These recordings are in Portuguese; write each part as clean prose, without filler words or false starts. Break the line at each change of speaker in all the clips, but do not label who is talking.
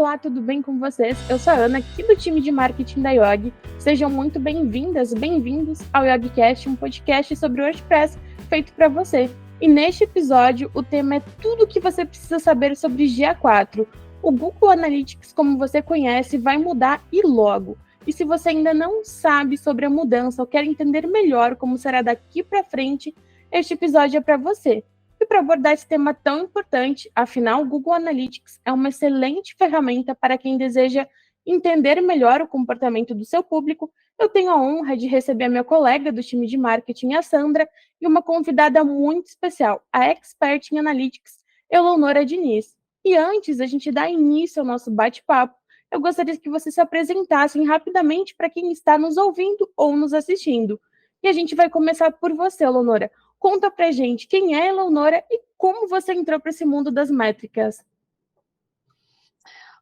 Olá, tudo bem com vocês? Eu sou a Ana, aqui do time de marketing da Yogi. Sejam muito bem-vindas, bem-vindos ao YogiCast, um podcast sobre WordPress feito para você. E neste episódio, o tema é tudo o que você precisa saber sobre GA4. O Google Analytics, como você conhece, vai mudar e logo. E se você ainda não sabe sobre a mudança ou quer entender melhor como será daqui para frente, este episódio é para você. E para abordar esse tema tão importante, afinal, o Google Analytics é uma excelente ferramenta para quem deseja entender melhor o comportamento do seu público. Eu tenho a honra de receber a minha colega do time de marketing, a Sandra, e uma convidada muito especial, a expert em Analytics, Eleonora Diniz. E antes da gente dar início ao nosso bate-papo, eu gostaria que vocês se apresentassem rapidamente para quem está nos ouvindo ou nos assistindo. E a gente vai começar por você, Eleonora. Conta pra gente quem é a Eleonora e como você entrou para esse mundo das métricas.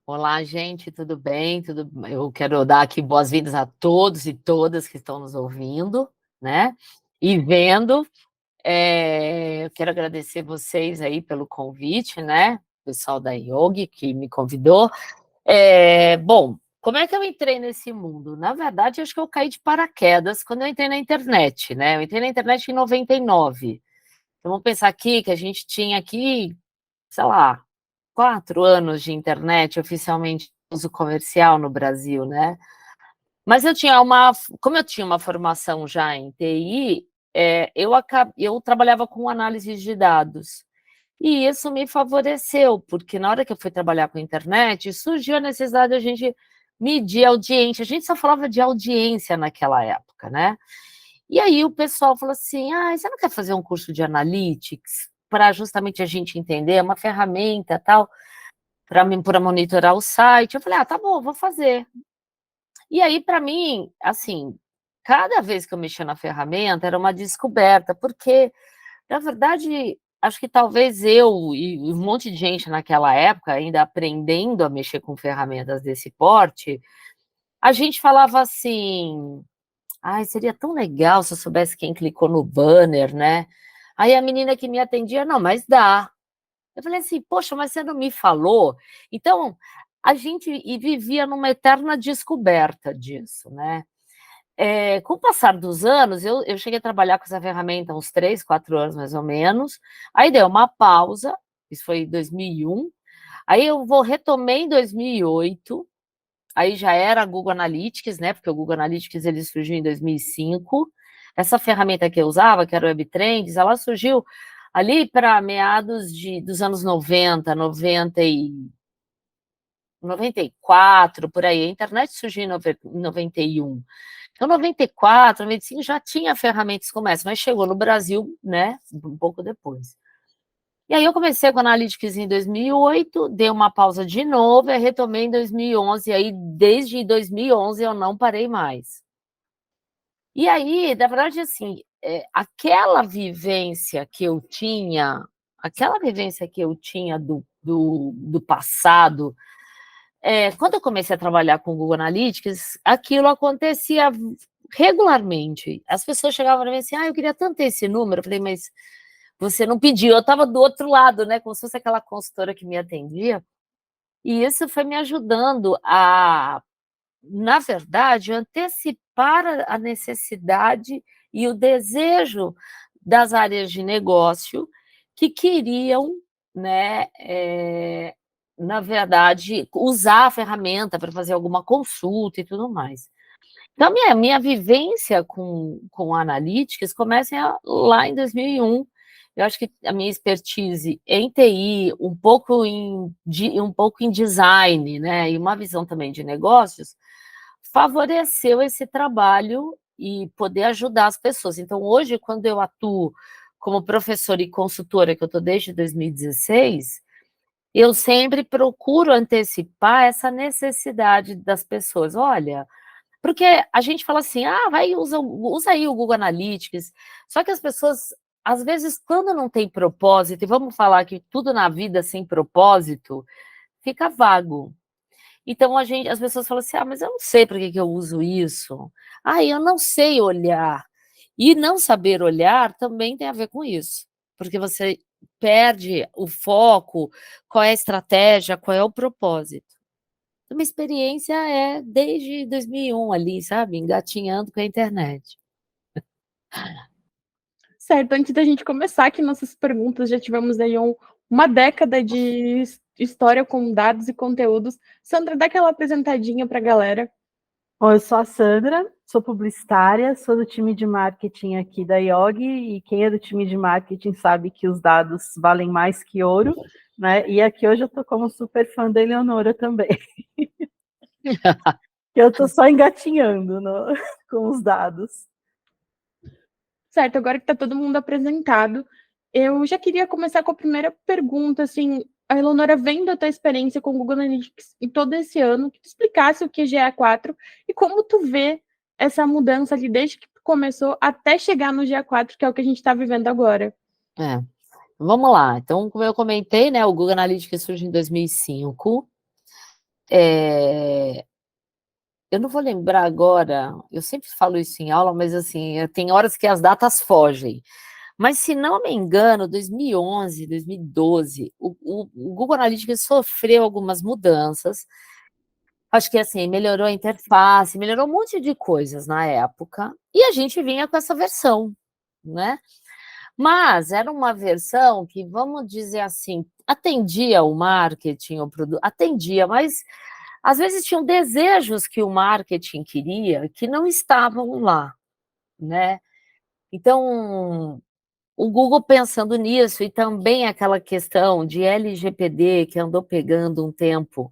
Olá, gente, tudo bem? Eu quero dar aqui boas-vindas a todos e todas que estão nos ouvindo, né? E vendo. Eu quero agradecer vocês aí pelo convite, né? O pessoal da Yogi que me convidou. Bom, como é que eu entrei nesse mundo? Na verdade, acho que eu caí de paraquedas quando eu entrei na internet, né? Eu entrei na internet em 99. Então, vamos pensar aqui que a gente tinha aqui, sei lá, 4 anos de internet oficialmente uso comercial no Brasil, né? Mas como eu tinha uma formação já em TI, eu trabalhava com análise de dados. E isso me favoreceu, porque na hora que eu fui trabalhar com a internet, surgiu a necessidade de a gente medir audiência. A gente só falava de audiência naquela época, né? E aí o pessoal falou assim, você não quer fazer um curso de Analytics para justamente a gente entender, uma ferramenta tal, para monitorar o site? Eu falei, tá bom, vou fazer. E aí, para mim, assim, cada vez que eu mexia na ferramenta era uma descoberta, porque, na verdade, acho que talvez eu e um monte de gente naquela época, ainda aprendendo a mexer com ferramentas desse porte, a gente falava assim, seria tão legal se eu soubesse quem clicou no banner, né? Aí a menina que me atendia, não, mas dá. Eu falei assim, poxa, mas você não me falou? Então, a gente vivia numa eterna descoberta disso, né? Com o passar dos anos, eu cheguei a trabalhar com essa ferramenta há uns 3, 4 anos, mais ou menos. Aí deu uma pausa, isso foi em 2001. Aí retomei em 2008. Aí já era Google Analytics, né? Porque o Google Analytics ele surgiu em 2005. Essa ferramenta que eu usava, que era o WebTrends, ela surgiu ali para meados dos anos 90, 94, por aí. A internet surgiu em 91. Então, 94, 95 já tinha ferramentas como essa, mas chegou no Brasil, né, um pouco depois. E aí eu comecei com Analytics em 2008, dei uma pausa de novo e retomei em 2011, e aí desde 2011 eu não parei mais. E aí, na verdade, assim, aquela vivência que eu tinha do passado, quando eu comecei a trabalhar com o Google Analytics, aquilo acontecia regularmente. As pessoas chegavam para mim assim, eu queria tanto ter esse número. Eu falei, mas você não pediu. Eu estava do outro lado, né? Como se fosse aquela consultora que me atendia. E isso foi me ajudando a, na verdade, antecipar a necessidade e o desejo das áreas de negócio que queriam, né, na verdade, usar a ferramenta para fazer alguma consulta e tudo mais. Então, minha vivência com Analytics começa lá em 2001. Eu acho que a minha expertise em TI, um pouco em design, né, e uma visão também de negócios, favoreceu esse trabalho e poder ajudar as pessoas. Então, hoje, quando eu atuo como professora e consultora, que eu estou desde 2016, eu sempre procuro antecipar essa necessidade das pessoas. Olha, porque a gente fala assim, usa aí o Google Analytics, só que as pessoas, às vezes, quando não tem propósito, e vamos falar que tudo na vida sem propósito, fica vago. Então, as pessoas falam assim, mas eu não sei para que eu uso isso. Eu não sei olhar. E não saber olhar também tem a ver com isso, porque você perde o foco, qual é a estratégia, qual é o propósito. Uma experiência desde 2001 ali, sabe? Engatinhando com a internet.
Certo, antes da gente começar aqui nossas perguntas, já tivemos aí uma década de história com dados e conteúdos. Sandra, dá aquela apresentadinha para a galera.
Bom, eu sou a Sandra, sou publicitária, sou do time de marketing aqui da IOG, e quem é do time de marketing sabe que os dados valem mais que ouro, né? E aqui hoje eu estou como super fã da Eleonora também. Eu estou só engatinhando com os dados.
Certo, agora que está todo mundo apresentado, eu já queria começar com a primeira pergunta, assim, a Eleonora, vendo a tua experiência com o Google Analytics em todo esse ano, que tu explicasse o que é GA4 e como tu vê essa mudança ali desde que começou até chegar no GA4, que é o que a gente está vivendo agora.
Vamos lá. Então, como eu comentei, né, o Google Analytics surge em 2005. Eu não vou lembrar agora, eu sempre falo isso em aula, mas assim, tem horas que as datas fogem. Mas, se não me engano, 2011, 2012, o Google Analytics sofreu algumas mudanças. Acho que assim, melhorou a interface, melhorou um monte de coisas na época, e a gente vinha com essa versão, né? Mas era uma versão que, vamos dizer assim, atendia o marketing, o produto, atendia, mas às vezes tinham desejos que o marketing queria que não estavam lá, né? Então, o Google pensando nisso, e também aquela questão de LGPD que andou pegando um tempo,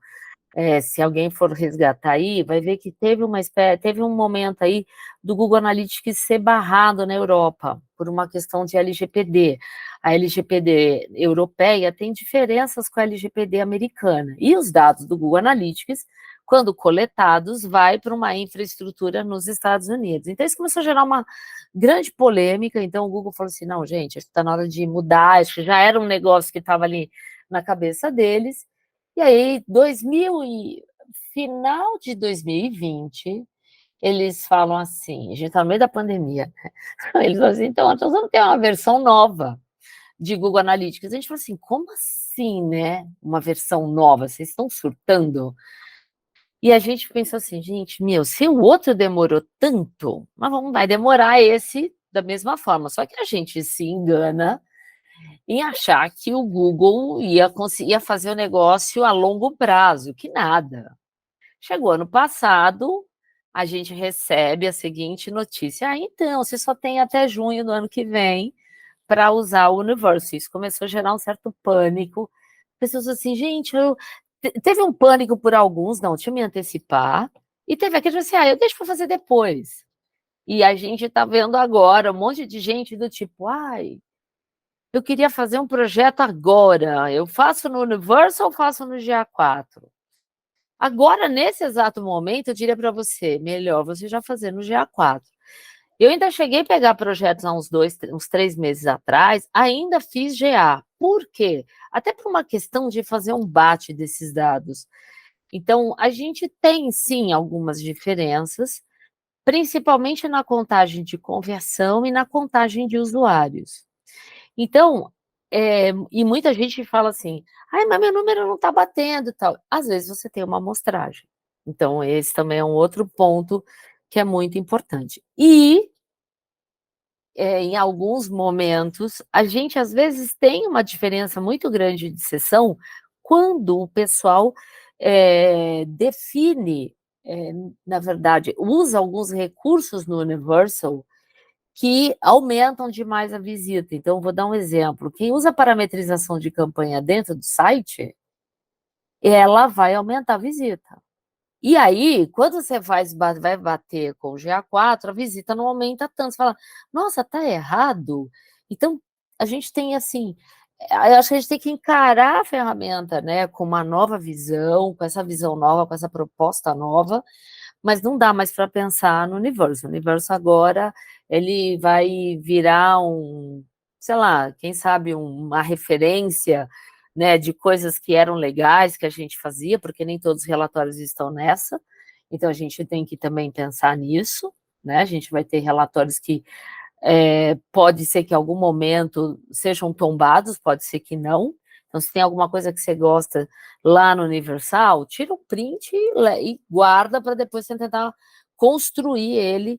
se alguém for resgatar aí, vai ver que teve um momento aí do Google Analytics ser barrado na Europa por uma questão de LGPD. A LGPD europeia tem diferenças com a LGPD americana, e os dados do Google Analytics, quando coletados, vai para uma infraestrutura nos Estados Unidos. Então, isso começou a gerar uma grande polêmica. Então, o Google falou assim, não, gente, acho que está na hora de mudar, acho que já era um negócio que estava ali na cabeça deles. E aí, final de 2020, eles falam assim, a gente está no meio da pandemia, eles falam assim, então, nós vamos ter uma versão nova de Google Analytics. A gente falou assim, como assim, né? Uma versão nova, vocês estão surtando? E a gente pensou assim, gente, se o outro demorou tanto, mas vai demorar esse da mesma forma. Só que a gente se engana em achar que o Google ia fazer o negócio a longo prazo, que nada. Chegou ano passado, a gente recebe a seguinte notícia, então, você só tem até junho do ano que vem para usar o Universe. Isso começou a gerar um certo pânico. Pessoas assim, gente, teve um pânico por alguns, não, deixa eu me antecipar, e teve aquele assim, eu deixo para fazer depois. E a gente está vendo agora um monte de gente do tipo, eu queria fazer um projeto agora, eu faço no Universal ou faço no GA4? Agora, nesse exato momento, eu diria para você, melhor você já fazer no GA4. Eu ainda cheguei a pegar projetos há uns 3 meses atrás, ainda fiz GA. Por quê? Até por uma questão de fazer um bate desses dados. Então, a gente tem, sim, algumas diferenças, principalmente na contagem de conversão e na contagem de usuários. Então, e muita gente fala assim, mas meu número não está batendo e tal. Às vezes você tem uma amostragem. Então, esse também é um outro ponto que é muito importante. E, em alguns momentos, a gente às vezes tem uma diferença muito grande de sessão quando o pessoal define, na verdade, usa alguns recursos no Universal que aumentam demais a visita. Então, vou dar um exemplo. Quem usa parametrização de campanha dentro do site, ela vai aumentar a visita. E aí, quando você vai bater com o GA4, a visita não aumenta tanto. Você fala, nossa, tá errado. Então, a gente tem assim, eu acho que a gente tem que encarar a ferramenta, né, com uma nova visão, com essa visão nova, com essa proposta nova, mas não dá mais para pensar no universo. O universo agora, ele vai virar sei lá, quem sabe uma referência, né, de coisas que eram legais que a gente fazia, porque nem todos os relatórios estão nessa, então a gente tem que também pensar nisso, né? A gente vai ter relatórios que pode ser que em algum momento sejam tombados, pode ser que não. Então, se tem alguma coisa que você gosta lá no Universal, tira o print e guarda para depois você tentar construir ele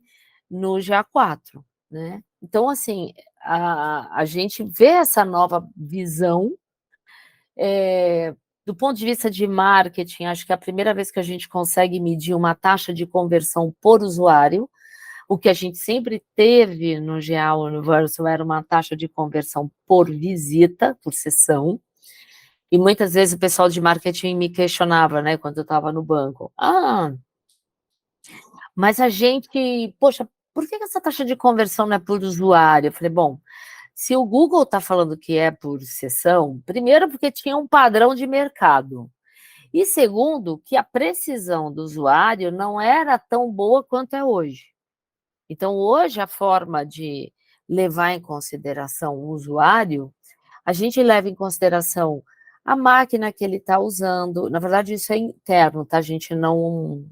no GA4, né? Então, assim, a gente vê essa nova visão, do ponto de vista de marketing, acho que é a primeira vez que a gente consegue medir uma taxa de conversão por usuário. O que a gente sempre teve no GA Universal era uma taxa de conversão por visita, por sessão, e muitas vezes o pessoal de marketing me questionava, né, quando eu estava no banco. Mas a gente, poxa, por que essa taxa de conversão não é por usuário? Eu falei, bom, se o Google está falando que é por sessão, primeiro porque tinha um padrão de mercado, e segundo, que a precisão do usuário não era tão boa quanto é hoje. Então, hoje, a forma de levar em consideração o usuário, a gente leva em consideração a máquina que ele está usando. Na verdade, isso é interno, tá? A gente não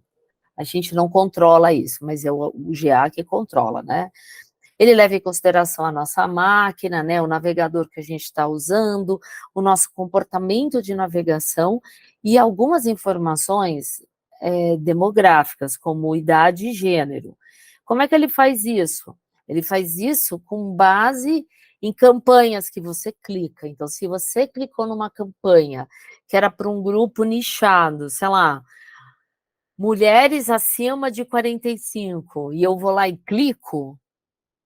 controla isso, mas é o GA que controla, né? Ele leva em consideração a nossa máquina, né, o navegador que a gente está usando, o nosso comportamento de navegação e algumas informações demográficas, como idade e gênero. Como é que ele faz isso? Ele faz isso com base em campanhas que você clica. Então, se você clicou numa campanha que era para um grupo nichado, sei lá, mulheres acima de 45, e eu vou lá e clico,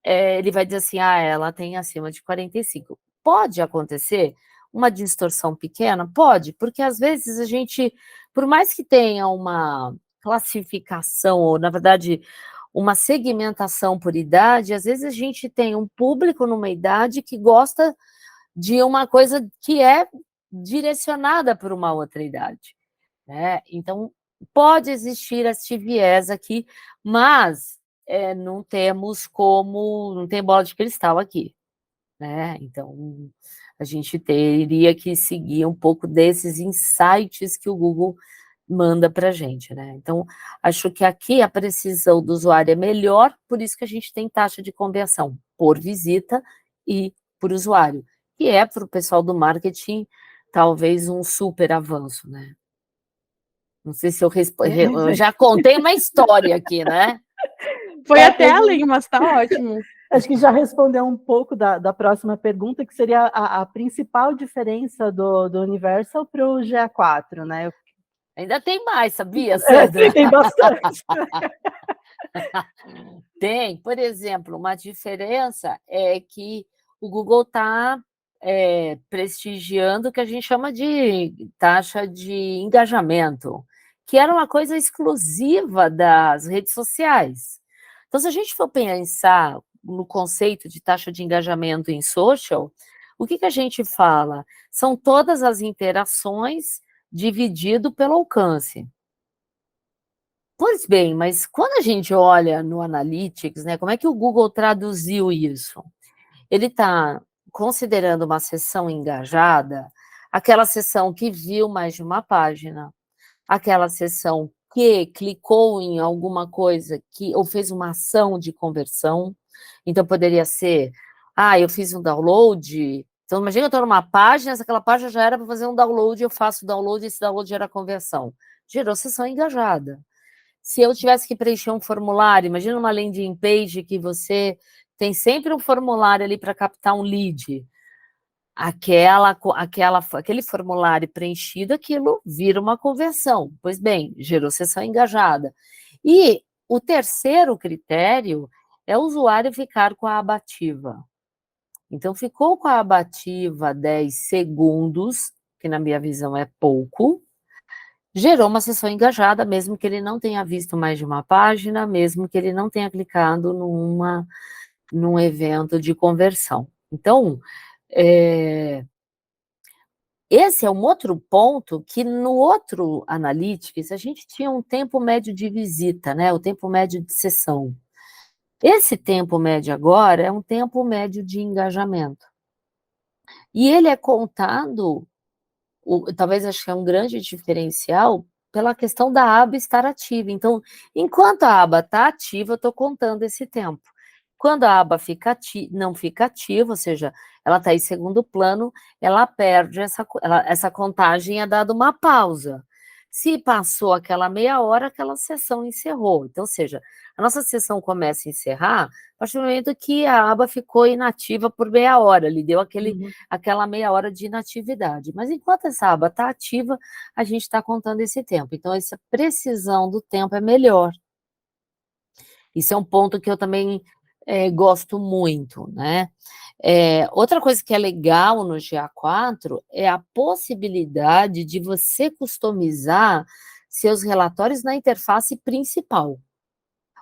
ele vai dizer assim, ela tem acima de 45. Pode acontecer uma distorção pequena? Pode, porque às vezes a gente, por mais que tenha uma classificação, ou na verdade, uma segmentação por idade, às vezes a gente tem um público numa idade que gosta de uma coisa que é direcionada para uma outra idade, né? Então, pode existir este viés aqui, mas não temos como, não tem bola de cristal aqui, né? Então, a gente teria que seguir um pouco desses insights que o Google manda para a gente, né? Então, acho que aqui a precisão do usuário é melhor, por isso que a gente tem taxa de conversão por visita e por usuário, que é para o pessoal do marketing talvez um super avanço, né? Não sei se eu já contei uma história aqui, né?
Foi até além, mas tá ótimo.
Acho que já respondeu um pouco da próxima pergunta, que seria a principal diferença do Universal para o GA4, né?
Ainda tem mais, sabia, Sandra?
Tem bastante.
Tem, por exemplo, uma diferença é que o Google está prestigiando o que a gente chama de taxa de engajamento, que era uma coisa exclusiva das redes sociais. Então, se a gente for pensar no conceito de taxa de engajamento em social, o que a gente fala? São todas as interações dividido pelo alcance. Pois bem, mas quando a gente olha no Analytics, né, como é que o Google traduziu isso? Ele está considerando uma sessão engajada, aquela sessão que viu mais de uma página, aquela sessão que clicou em alguma coisa ou fez uma ação de conversão. Então, poderia ser, eu fiz um download. Então, imagina que eu estou numa página, se aquela página já era para fazer um download, eu faço o download e esse download gera conversão. Gerou sessão engajada. Se eu tivesse que preencher um formulário, imagina uma landing page que você tem sempre um formulário ali para captar um lead. Aquele formulário preenchido, aquilo vira uma conversão. Pois bem, gerou sessão engajada. E o terceiro critério é o usuário ficar com a aba ativa. Então, ficou com a aba ativa 10 segundos, que na minha visão é pouco, gerou uma sessão engajada, mesmo que ele não tenha visto mais de uma página, mesmo que ele não tenha clicado num evento de conversão. Então, esse é um outro ponto que no outro Analytics a gente tinha um tempo médio de visita, né? O tempo médio de sessão. Esse tempo médio agora é um tempo médio de engajamento. E ele é contado, talvez acho que é um grande diferencial, pela questão da aba estar ativa. Então, enquanto a aba está ativa, eu estou contando esse tempo. Quando a aba não fica ativa, ou seja, ela está em segundo plano, ela perde essa contagem, é dada uma pausa. Se passou aquela meia hora, aquela sessão encerrou. Então, ou seja, a nossa sessão começa a encerrar a partir do momento que a aba ficou inativa por meia hora, lhe deu aquela meia hora de inatividade. Mas enquanto essa aba está ativa, a gente está contando esse tempo. Então, essa precisão do tempo é melhor. Isso é um ponto que eu também gosto muito, né? Outra coisa que é legal no GA4 é a possibilidade de você customizar seus relatórios na interface principal,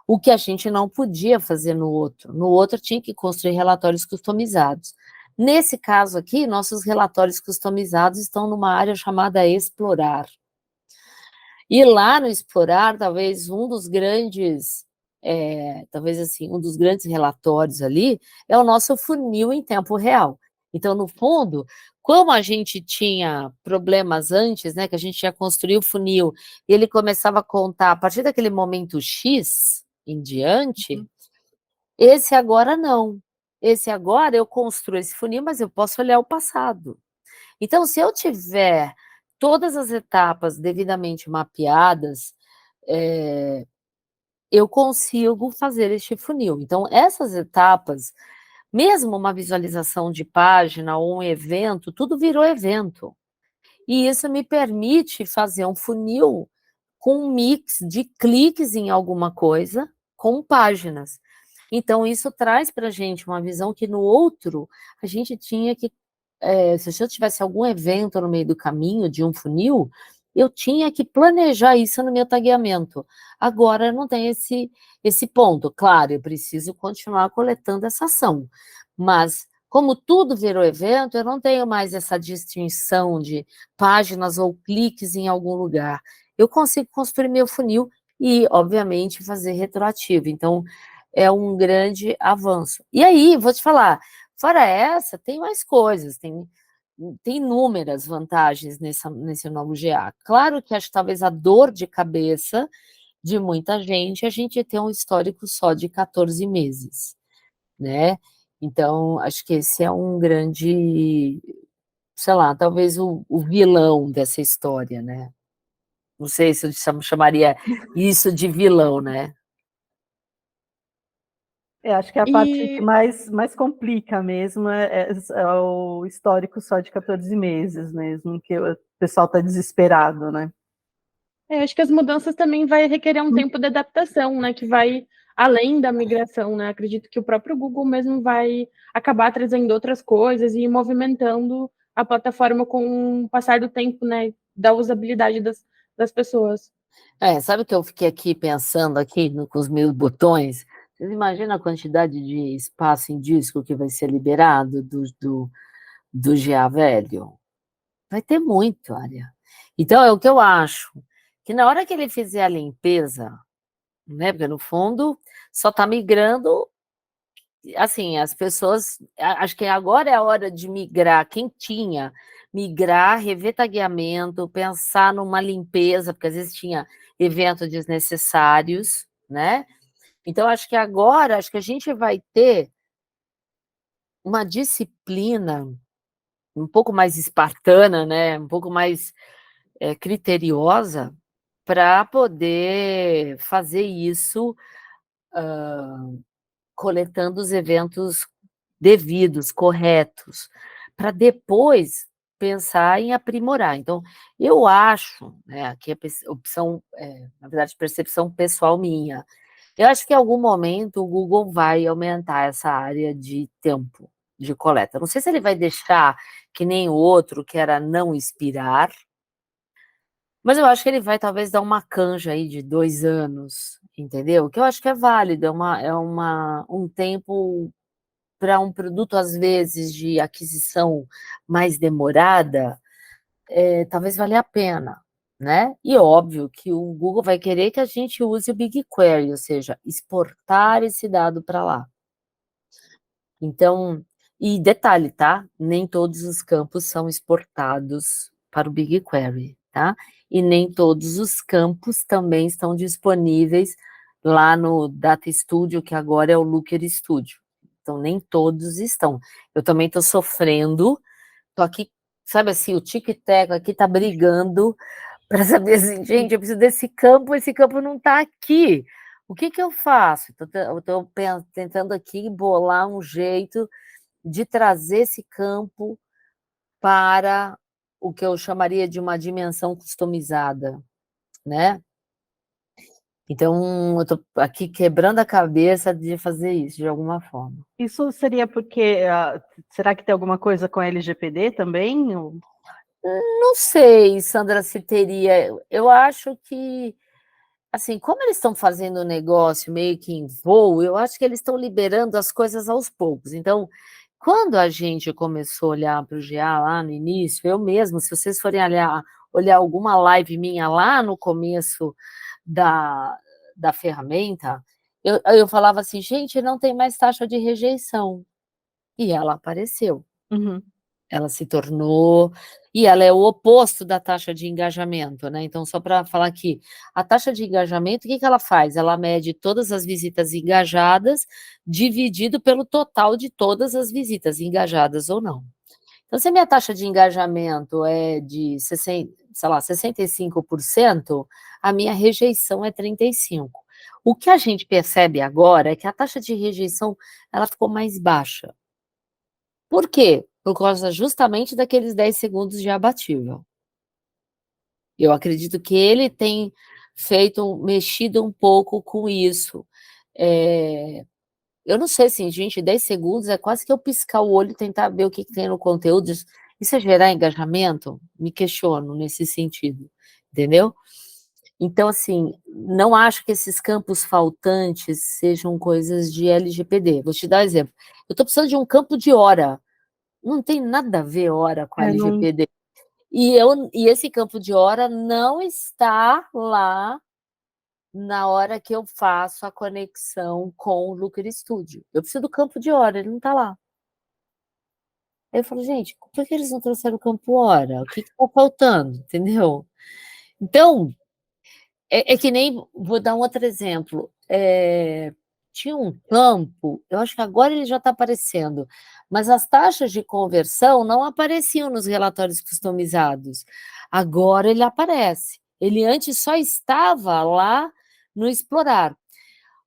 o que a gente não podia fazer no outro. No outro tinha que construir relatórios customizados. Nesse caso aqui, nossos relatórios customizados estão numa área chamada Explorar. E lá no Explorar, talvez um dos grandes relatórios ali é o nosso funil em tempo real. Então, no fundo, como a gente tinha problemas antes, né, que a gente ia construir o funil e ele começava a contar a partir daquele momento X em diante, esse agora não. Esse agora eu construo esse funil, mas eu posso olhar o passado. Então, se eu tiver todas as etapas devidamente mapeadas, eu consigo fazer este funil. Então, essas etapas, mesmo uma visualização de página ou um evento, tudo virou evento. E isso me permite fazer um funil com um mix de cliques em alguma coisa com páginas. Então, isso traz para a gente uma visão que no outro a gente tinha que, se eu tivesse algum evento no meio do caminho de um funil, eu tinha que planejar isso no meu tagueamento. Agora não tem esse ponto. Claro, eu preciso continuar coletando essa ação, mas como tudo virou evento, eu não tenho mais essa distinção de páginas ou cliques em algum lugar. Eu consigo construir meu funil e, obviamente, fazer retroativo. Então, é um grande avanço. E aí, vou te falar, fora essa, tem mais coisas, tem inúmeras vantagens nesse novo GA. Claro que acho que talvez a dor de cabeça de muita gente é a gente ter um histórico só de 14 meses, né? Então, acho que esse é um grande, sei lá, talvez o vilão dessa história, né? Não sei se eu chamaria isso de vilão, né?
Acho que a parte que mais complica mesmo é o histórico só de 14 meses mesmo, que o pessoal está desesperado, né?
Acho que as mudanças também vai requerer um tempo de adaptação, né? Que vai além da migração, né? Acredito que o próprio Google mesmo vai acabar trazendo outras coisas e movimentando a plataforma com o passar do tempo, né? Da usabilidade das pessoas.
Sabe o que eu fiquei aqui pensando aqui com os meus botões? Vocês imaginam a quantidade de espaço em disco que vai ser liberado do GA velho? Vai ter muito, área. Então, é o que eu acho, que na hora que ele fizer a limpeza, né, porque no fundo só está migrando, assim, as pessoas, acho que agora é a hora de migrar, quem tinha, migrar, rever tagueamento, pensar numa limpeza, porque às vezes tinha eventos desnecessários, né? Então, acho que agora, acho que a gente vai ter uma disciplina um pouco mais espartana, né? Um pouco mais criteriosa para poder fazer isso, coletando os eventos devidos, corretos, para depois pensar em aprimorar. Então, eu acho, né, que a opção, na verdade, percepção pessoal minha, eu acho que em algum momento o Google vai aumentar essa área de tempo de coleta. Não sei se ele vai deixar que nem o outro, que era não expirar, mas eu acho que ele vai talvez dar uma canja aí de 2 anos, entendeu? Que eu acho que é válido, um tempo para um produto, às vezes, de aquisição mais demorada, talvez valha a pena, né? E óbvio que o Google vai querer que a gente use o BigQuery, ou seja, exportar esse dado para lá. Então, e detalhe, tá? Nem todos os campos são exportados para o BigQuery, tá? E nem todos os campos também estão disponíveis lá no Data Studio, que agora é o Looker Studio. Então, nem todos estão. Eu também estou sofrendo, estou aqui, sabe assim, o tic-tac aqui está brigando para saber assim, gente, eu preciso desse campo, esse campo não está aqui. O que eu faço? Eu estou tentando aqui bolar um jeito de trazer esse campo para o que eu chamaria de uma dimensão customizada, né? Então, eu estou aqui quebrando a cabeça de fazer isso de alguma forma.
Isso seria porque, será que tem alguma coisa com a LGPD também?
Não sei, Sandra, se teria. Eu acho que, assim, como eles estão fazendo o negócio meio que em voo, eu acho que eles estão liberando as coisas aos poucos. Então, quando a gente começou a olhar para o GA lá no início, eu mesmo, se vocês forem olhar alguma live minha lá no começo da ferramenta, eu falava assim, gente, não tem mais taxa de rejeição. E ela apareceu.
Uhum.
Ela se tornou, e ela é o oposto da taxa de engajamento, né? Então, só para falar aqui, a taxa de engajamento, o que ela faz? Ela mede todas as visitas engajadas, dividido pelo total de todas as visitas engajadas ou não. Então, se a minha taxa de engajamento é de 60, sei lá, 65%, a minha rejeição é 35%. O que a gente percebe agora é que a taxa de rejeição ela ficou mais baixa. Por quê? Por causa justamente daqueles 10 segundos de abatível. Eu acredito que ele tem mexido um pouco com isso. Eu não sei, assim, gente, 10 segundos é quase que eu piscar o olho e tentar ver o que tem no conteúdo. Isso é gerar engajamento? Me questiono nesse sentido, entendeu? Então, assim, não acho que esses campos faltantes sejam coisas de LGPD. Vou te dar um exemplo. Eu estou precisando de um campo de hora. Não tem nada a ver hora com a LGPD. E esse campo de hora não está lá na hora que eu faço a conexão com o Looker Studio. Eu preciso do campo de hora, ele não está lá. Aí eu falo, gente, por que eles não trouxeram o campo hora? O que está faltando? Entendeu? Então, é que nem, vou dar um outro exemplo. Tinha um campo, eu acho que agora ele já está aparecendo, mas as taxas de conversão não apareciam nos relatórios customizados. Agora ele aparece. Ele antes só estava lá no explorar.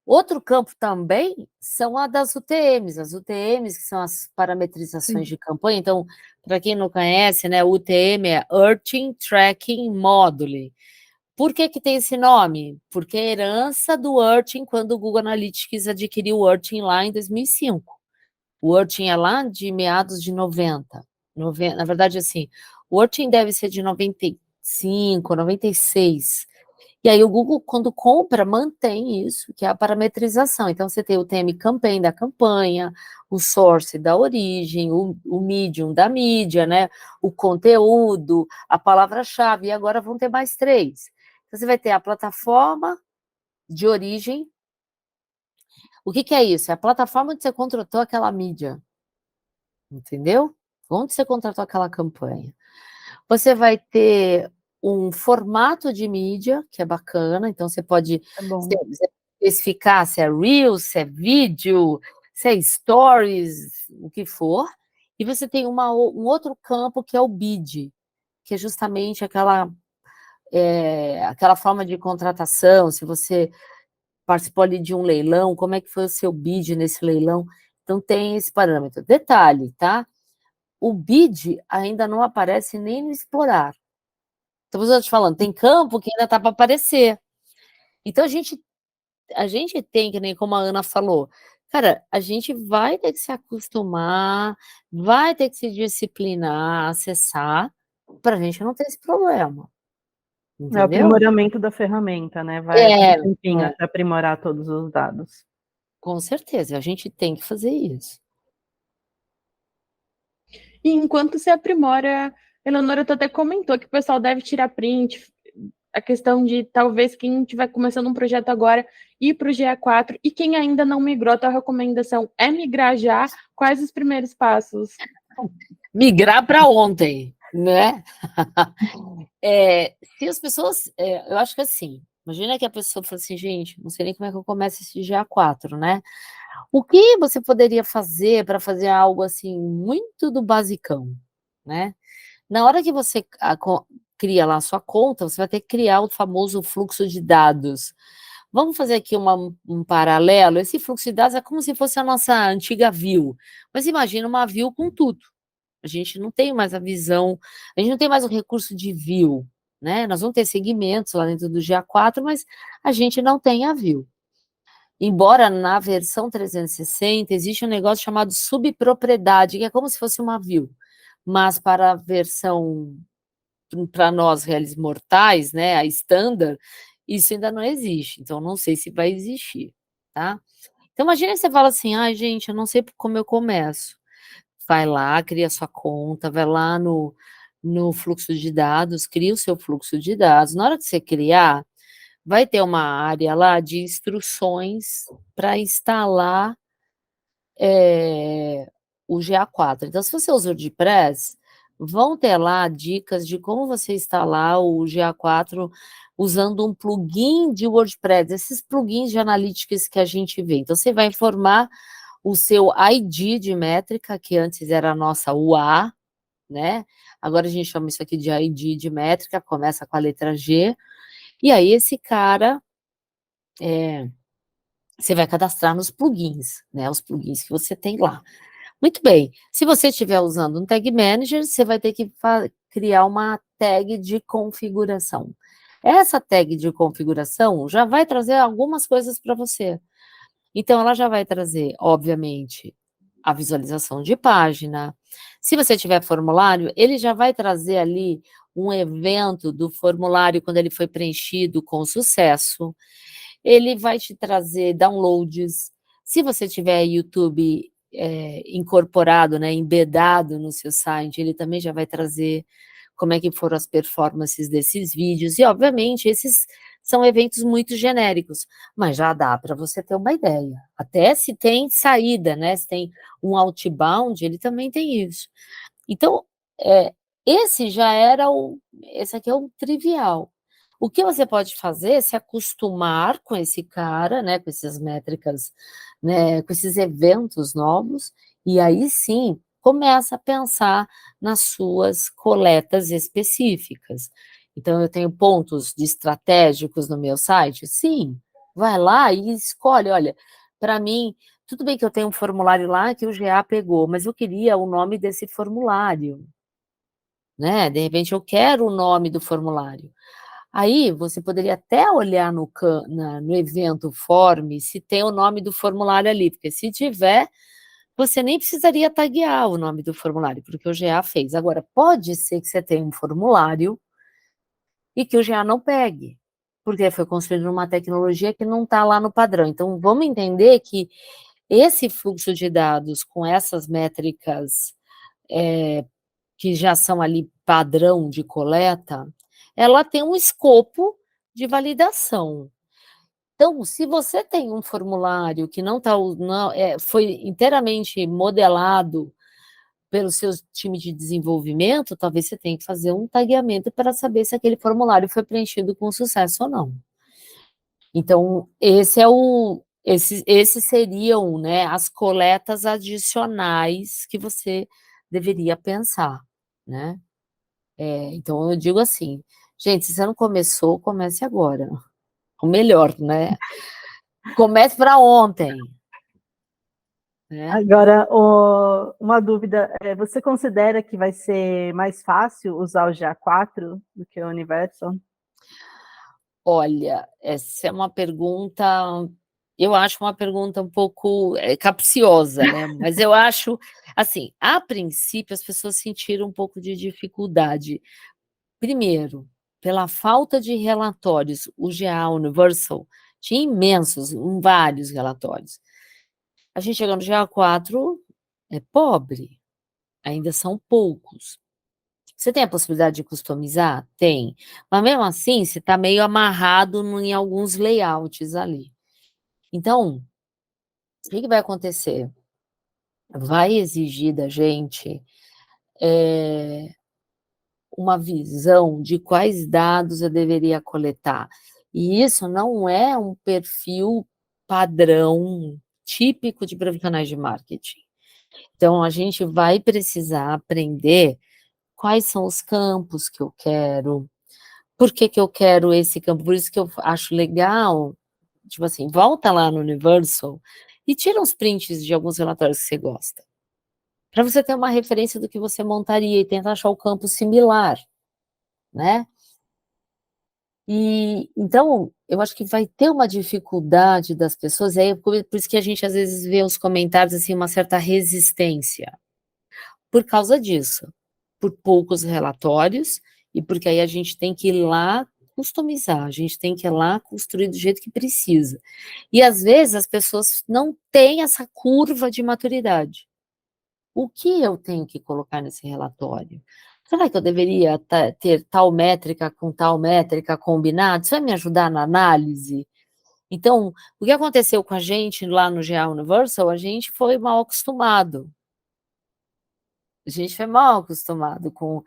Outro campo também são a das UTMs. As UTMs, que são as parametrizações de campanha. Então, para quem não conhece, né, o UTM é Urchin Tracking Module. Por que tem esse nome? Porque é herança do Urchin quando o Google Analytics adquiriu o Urchin lá em 2005. O Urchin é lá de meados de 90. Na verdade, assim, o Urchin deve ser de 95, 96. E aí o Google, quando compra, mantém isso, que é a parametrização. Então, você tem o TM Campaign da campanha, o Source da origem, o Medium da mídia, né? O conteúdo, a palavra-chave, e agora vão ter mais 3. Então, você vai ter a plataforma de origem. O que é isso? É a plataforma onde você contratou aquela mídia. Entendeu? Onde você contratou aquela campanha. Você vai ter um formato de mídia, que é bacana, então você pode especificar se é Reels, se é vídeo, se é Stories, o que for, e você tem um outro campo que é o bid, que é justamente aquela forma de contratação, se você participou ali de um leilão, como é que foi o seu bid nesse leilão, então tem esse parâmetro. Detalhe, tá? O bid ainda não aparece nem no explorar. Então, eu estou te falando, tem campo que ainda está para aparecer. Então, a gente tem, que nem como a Ana falou, cara, a gente vai ter que se acostumar, vai ter que se disciplinar, acessar, para a gente não ter esse problema.
É o
Entendeu?
aprimoramento da ferramenta, né? Vai um tempinho até aprimorar todos os dados.
Com certeza, a gente tem que fazer isso.
E enquanto se aprimora, Eleonora até comentou que o pessoal deve tirar print, a questão de talvez quem estiver começando um projeto agora ir para o GA4 e quem ainda não migrou, a tua recomendação é migrar já? Quais os primeiros passos?
Migrar para ontem, né? Se as pessoas, eu acho que assim, Imagina que a pessoa fala assim, gente, não sei nem como é que eu começo esse GA4, né? O que você poderia fazer para fazer algo assim, muito do basicão, né? Na hora que você cria lá a sua conta, você vai ter que criar o famoso fluxo de dados. Vamos fazer aqui um paralelo. Esse fluxo de dados é como se fosse a nossa antiga view. Mas imagina uma view com tudo. A gente não tem mais a visão, a gente não tem mais o recurso de view, né? Nós vamos ter segmentos lá dentro do GA4, mas a gente não tem a view. Embora na versão 360 existe um negócio chamado subpropriedade, que é como se fosse uma view, mas para a versão, para nós réis mortais, né, a standard, isso ainda não existe, então não sei se vai existir, tá? Então imagina que você fala assim, ai gente, eu não sei como eu começo. Vai lá, cria sua conta, vai lá no fluxo de dados, cria o seu fluxo de dados. Na hora que você criar, vai ter uma área lá de instruções para instalar o GA4. Então, se você usa o WordPress, vão ter lá dicas de como você instalar o GA4 usando um plugin de WordPress, esses plugins de analytics que a gente vê. Então, você vai informar o seu ID de métrica, que antes era a nossa UA, né? Agora a gente chama isso aqui de ID de métrica, começa com a letra G, e aí esse cara você vai cadastrar nos plugins, né? Os plugins que você tem lá. Muito bem. Se você estiver usando um Tag Manager, você vai ter que criar uma tag de configuração. Essa tag de configuração já vai trazer algumas coisas para você. Então, ela já vai trazer, obviamente, a visualização de página. Se você tiver formulário, ele já vai trazer ali um evento do formulário quando ele foi preenchido com sucesso. Ele vai te trazer downloads. Se você tiver YouTube incorporado, né, embedado no seu site, ele também já vai trazer como é que foram as performances desses vídeos. E, obviamente, esses são eventos muito genéricos, mas já dá para você ter uma ideia. Até se tem saída, né? Se tem um outbound, ele também tem isso. Então, esse aqui é o trivial. O que você pode fazer é se acostumar com esse cara, né, com essas métricas, né, com esses eventos novos, e aí sim começa a pensar nas suas coletas específicas. Então, eu tenho pontos de estratégicos no meu site? Sim, vai lá e escolhe, olha, para mim, tudo bem que eu tenho um formulário lá que o GA pegou, mas eu queria o nome desse formulário, né? De repente eu quero o nome do formulário. Aí você poderia até olhar no evento form se tem o nome do formulário ali, porque se tiver, você nem precisaria taguear o nome do formulário, porque o GA fez. Agora, pode ser que você tenha um formulário e que o GA não pegue, porque foi construído numa tecnologia que não está lá no padrão. Então, vamos entender que esse fluxo de dados com essas métricas que já são ali padrão de coleta, ela tem um escopo de validação. Então, se você tem um formulário que não foi inteiramente modelado pelo seu time de desenvolvimento, talvez você tenha que fazer um tagueamento para saber se aquele formulário foi preenchido com sucesso ou não. Então, esses seriam, né, as coletas adicionais que você deveria pensar, né? Então, eu digo assim, gente, se você não começou, comece agora. O melhor, né? Comece para ontem. Né?
Agora, uma dúvida, você considera que vai ser mais fácil usar o GA4 do que o Universal?
Olha, essa é uma pergunta, eu acho uma pergunta um pouco capciosa, né? Mas eu acho, assim, a princípio as pessoas sentiram um pouco de dificuldade. Primeiro, pela falta de relatórios, o GA Universal tinha imensos, vários relatórios. A gente chegando no GA4 é pobre, ainda são poucos. Você tem a possibilidade de customizar? Tem. Mas mesmo assim, você está meio amarrado em alguns layouts ali. Então, o que vai acontecer? Vai exigir da gente uma visão de quais dados eu deveria coletar. E isso não é um perfil padrão típico de profissionais de marketing. Então, a gente vai precisar aprender quais são os campos que eu quero, por que que eu quero esse campo, por isso que eu acho legal, tipo assim, volta lá no Universal e tira uns prints de alguns relatórios que você gosta, para você ter uma referência do que você montaria e tentar achar o campo similar, né? E então, eu acho que vai ter uma dificuldade das pessoas, aí por isso que a gente às vezes vê os comentários assim, uma certa resistência, por causa disso, por poucos relatórios, e porque aí a gente tem que ir lá customizar, a gente tem que ir lá construir do jeito que precisa. E às vezes as pessoas não têm essa curva de maturidade. O que eu tenho que colocar nesse relatório? Será que eu deveria ter tal métrica com tal métrica combinado? Isso vai me ajudar na análise? Então, o que aconteceu com a gente lá no GA Universal, a gente foi mal acostumado. A gente foi mal acostumado com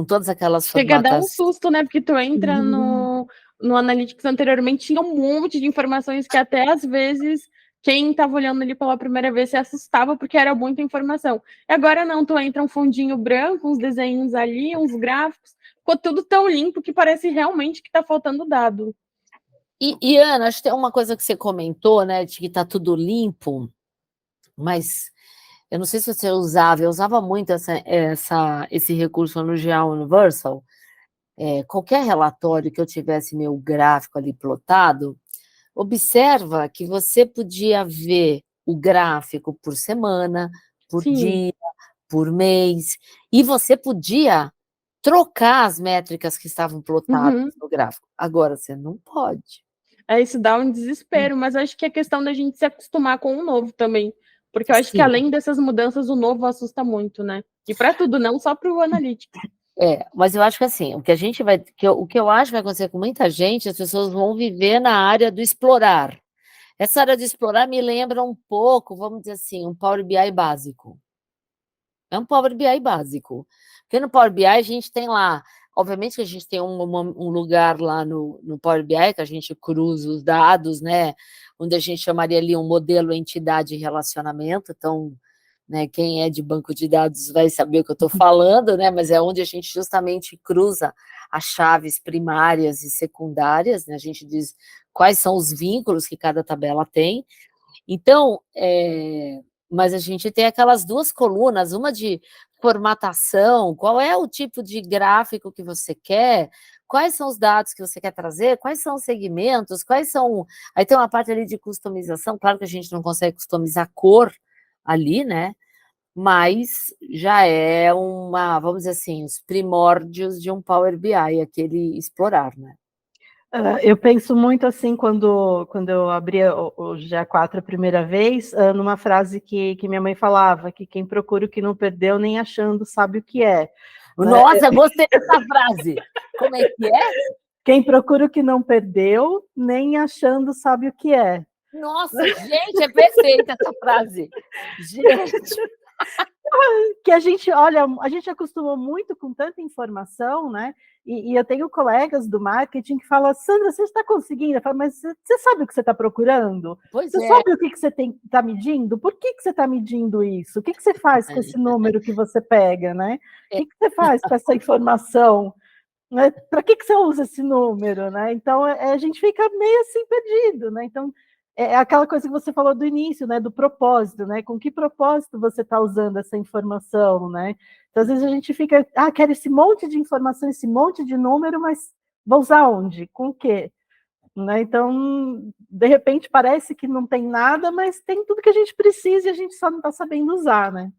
todas aquelas
Chega a dar um
formatações.
susto, né? Porque tu entra no Analytics anteriormente, tinha um monte de informações que até às vezes quem estava olhando ali pela primeira vez se assustava porque era muita informação. E agora não, tu entra um fundinho branco, uns desenhos ali, uns gráficos, ficou tudo tão limpo que parece realmente que está faltando dado.
E Ana, acho que tem uma coisa que você comentou, né, de que está tudo limpo, mas eu não sei se você usava, eu usava muito esse recurso no GA Universal. Qualquer relatório que eu tivesse meu gráfico ali plotado, observa que você podia ver o gráfico por semana, por
Sim.
dia, por mês, e você podia trocar as métricas que estavam plotadas no gráfico. Agora, você não pode.
Isso dá um desespero, mas acho que é questão da gente se acostumar com o novo também. Porque eu acho que
Sim.
além dessas mudanças, o novo assusta muito, né? E para tudo, não só para o Analytics.
Mas eu acho que assim, o que eu acho que vai acontecer com muita gente, as pessoas vão viver na área do explorar. Essa área de explorar me lembra um pouco, vamos dizer assim, um Power BI básico. É um Power BI básico. Porque no Power BI a gente tem lá, obviamente que a gente tem um lugar lá no Power BI que a gente cruza os dados, né? Onde a gente chamaria ali um modelo entidade e relacionamento. Então, né, quem é de banco de dados vai saber o que eu estou falando, né? Mas é onde a gente justamente cruza as chaves primárias e secundárias, né? A gente diz quais são os vínculos que cada tabela tem. Então, mas a gente tem aquelas duas colunas, uma de formatação, qual é o tipo de gráfico que você quer, quais são os dados que você quer trazer, quais são os segmentos, quais são... Aí tem uma parte ali de customização, claro que a gente não consegue customizar cor ali, né? Mas já é vamos dizer assim, os primórdios de um Power BI, aquele explorar, né?
Eu penso muito assim, quando eu abri o GA4 a primeira vez, numa frase que minha mãe falava, que quem procura o que não perdeu, nem achando sabe o que é.
Nossa, gostei dessa frase! Como é que é?
Quem procura o que não perdeu, nem achando sabe o que é.
Nossa, gente, é perfeita essa frase. Gente.
Que a gente, olha, a gente acostumou muito com tanta informação, né? E eu tenho colegas do marketing que falam, Sandra, você está conseguindo? Eu falo, mas você sabe o que você está procurando? Você sabe o que você está medindo? Por que você está medindo isso? O que você faz com esse número que você pega, né? O que você faz com essa informação? Né? Para que você usa esse número, né? Então, a gente fica meio assim perdido, né? Então, é aquela coisa que você falou do início, né? Do propósito, né? Com que propósito você está usando essa informação, né? Então, às vezes a gente fica, quero esse monte de informação, esse monte de número, mas vou usar onde? Com o quê? Né? Então, de repente, parece que não tem nada, mas tem tudo que a gente precisa e a gente só não está sabendo usar, né?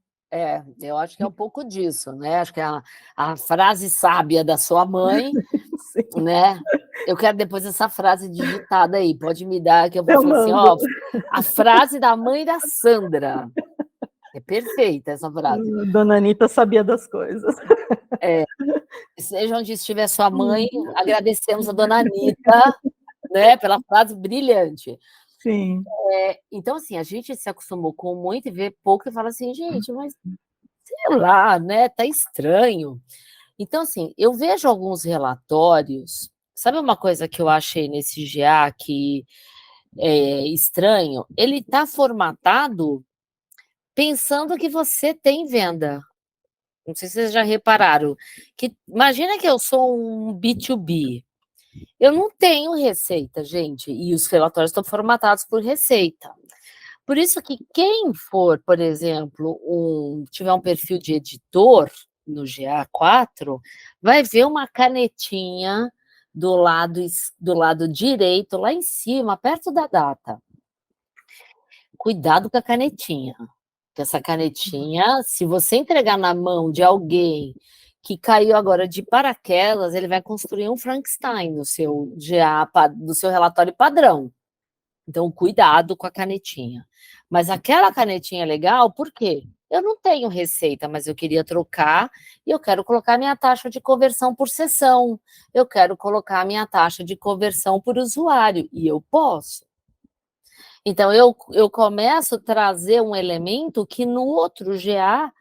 Eu acho que é um pouco disso, né? Acho que a frase sábia da sua mãe, né? Eu quero depois essa frase digitada aí, pode me dar, que eu vou falar assim, ó, a frase da mãe da Sandra. É perfeita essa frase.
Dona Anitta sabia das coisas.
Seja onde estiver sua mãe, agradecemos a Dona Anitta, né, pela frase brilhante.
Sim.
Então, assim, a gente se acostumou com muito e vê pouco e fala assim, gente, mas sei lá, né, tá estranho. Então, assim, eu vejo alguns relatórios, Sabe uma coisa que eu achei nesse GA que é estranho? Ele está formatado pensando que você tem venda. Não sei se vocês já repararam. Que, imagina que eu sou um B2B. Eu não tenho receita, gente, e os relatórios estão formatados por receita. Por isso que quem for, por exemplo, tiver um perfil de editor no GA4, vai ver uma canetinha do lado direito, lá em cima, perto da data. Cuidado com a canetinha. Porque essa canetinha, se você entregar na mão de alguém que caiu agora de paraquedas, ele vai construir um Frankenstein no seu GA, do seu relatório padrão. Então, cuidado com a canetinha. Mas aquela canetinha é legal, por quê? Eu não tenho receita, mas eu queria trocar e eu quero colocar minha taxa de conversão por sessão. Eu quero colocar minha taxa de conversão por usuário, e eu posso. Então, eu começo a trazer um elemento que no outro GA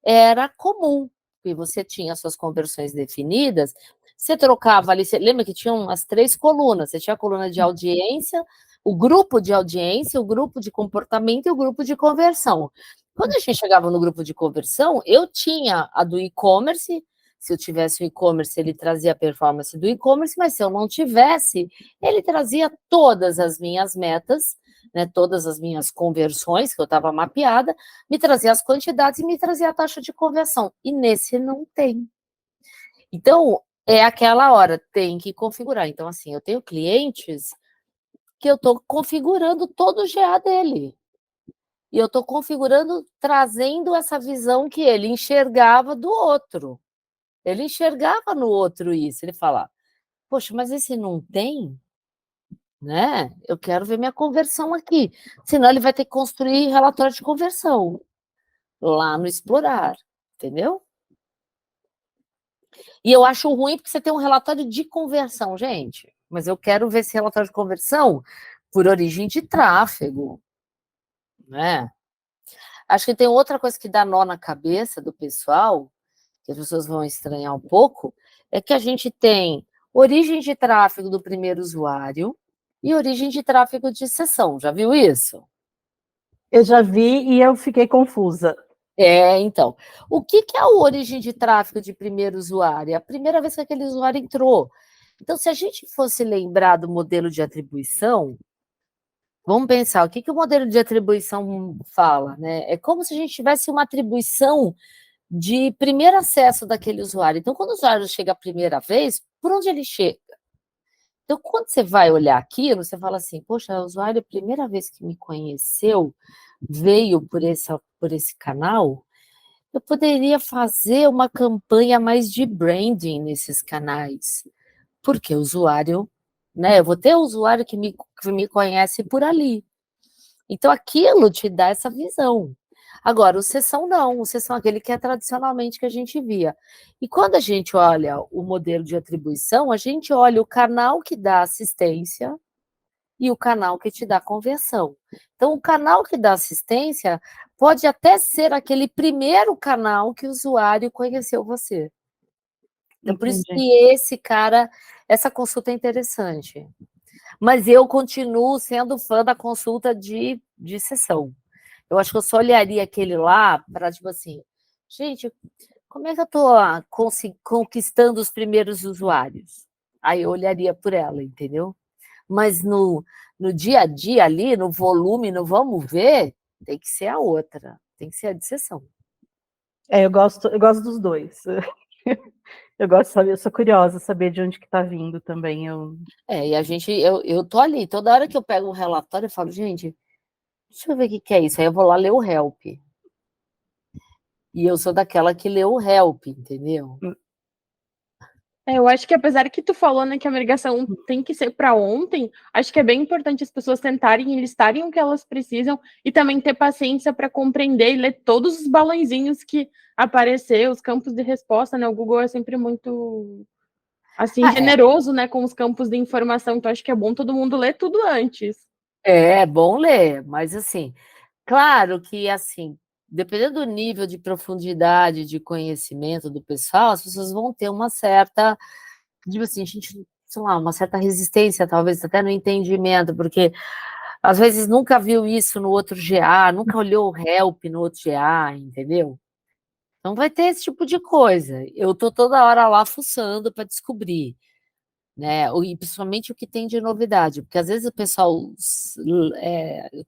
era comum, e você tinha suas conversões definidas, você trocava ali, você lembra que tinham as 3 colunas, você tinha a coluna de audiência, o grupo de audiência, o grupo de comportamento e o grupo de conversão. Quando a gente chegava no grupo de conversão, eu tinha a do e-commerce, se eu tivesse o e-commerce, ele trazia a performance do e-commerce, mas se eu não tivesse, ele trazia todas as minhas metas, né, todas as minhas conversões que eu estava mapeada, me trazia as quantidades e me trazia a taxa de conversão. E nesse não tem. Então, é aquela hora, tem que configurar. Então, assim, eu tenho clientes que eu estou configurando todo o GA dele. E eu estou configurando, trazendo essa visão que ele enxergava do outro. Ele enxergava no outro isso. Ele fala, poxa, mas esse não tem? Né? Eu quero ver minha conversão aqui. Senão ele vai ter que construir relatório de conversão lá no Explorar, entendeu? E eu acho ruim porque você tem um relatório de conversão, gente. Mas eu quero ver esse relatório de conversão por origem de tráfego, né? Acho que tem outra coisa que dá nó na cabeça do pessoal, que as pessoas vão estranhar um pouco, é que a gente tem origem de tráfego do primeiro usuário e origem de tráfego de sessão. Já viu isso?
Eu já vi e eu fiquei confusa.
Então, o que é a origem de tráfego de primeiro usuário? É a primeira vez que aquele usuário entrou. Então, se a gente fosse lembrar do modelo de atribuição, vamos pensar, o que o modelo de atribuição fala, né? É como se a gente tivesse uma atribuição de primeiro acesso daquele usuário. Então, quando o usuário chega a primeira vez, por onde ele chega? Então, quando você vai olhar aquilo, você fala assim, poxa, o usuário, a primeira vez que me conheceu, veio por esse canal, eu poderia fazer uma campanha mais de branding nesses canais, porque o usuário, né, eu vou ter o usuário que me conhece por ali. Então, aquilo te dá essa visão. Agora, o sessão não, o sessão é aquele que é tradicionalmente que a gente via. E quando a gente olha o modelo de atribuição, a gente olha o canal que dá assistência e o canal que te dá conversão. Então, o canal que dá assistência pode até ser aquele primeiro canal que o usuário conheceu você. Então, por isso que essa consulta é interessante. Mas eu continuo sendo fã da consulta de sessão. Eu acho que eu só olharia aquele lá para, tipo assim, gente, como é que eu estou conquistando os primeiros usuários? Aí eu olharia por ela, entendeu? Mas no dia a dia ali, no volume, no vamos ver, tem que ser a outra, tem que ser a de sessão.
Eu gosto dos dois. Eu gosto de saber, eu sou curiosa, saber de onde que está vindo também.
E eu tô ali, toda hora que eu pego um relatório, eu falo, gente, deixa eu ver o que é isso. Aí eu vou lá ler o help. E eu sou daquela que lê o help, entendeu?
Eu acho que apesar que tu falou, né, que a migração tem que ser para ontem, acho que é bem importante as pessoas tentarem listarem o que elas precisam e também ter paciência para compreender e ler todos os balãozinhos que aparecer, os campos de resposta, né? O Google é sempre muito assim generoso, né, com os campos de informação, então acho que é bom todo mundo ler tudo antes.
É bom ler, mas assim, claro que assim, dependendo do nível de profundidade de conhecimento do pessoal, as pessoas vão ter uma certa, tipo assim, gente, sei lá, uma certa resistência, talvez até no entendimento, porque às vezes nunca viu isso no outro GA, nunca olhou o help no outro GA, entendeu? Então vai ter esse tipo de coisa. Eu tô toda hora lá fuçando para descobrir, né? E principalmente o que tem de novidade, porque às vezes o pessoal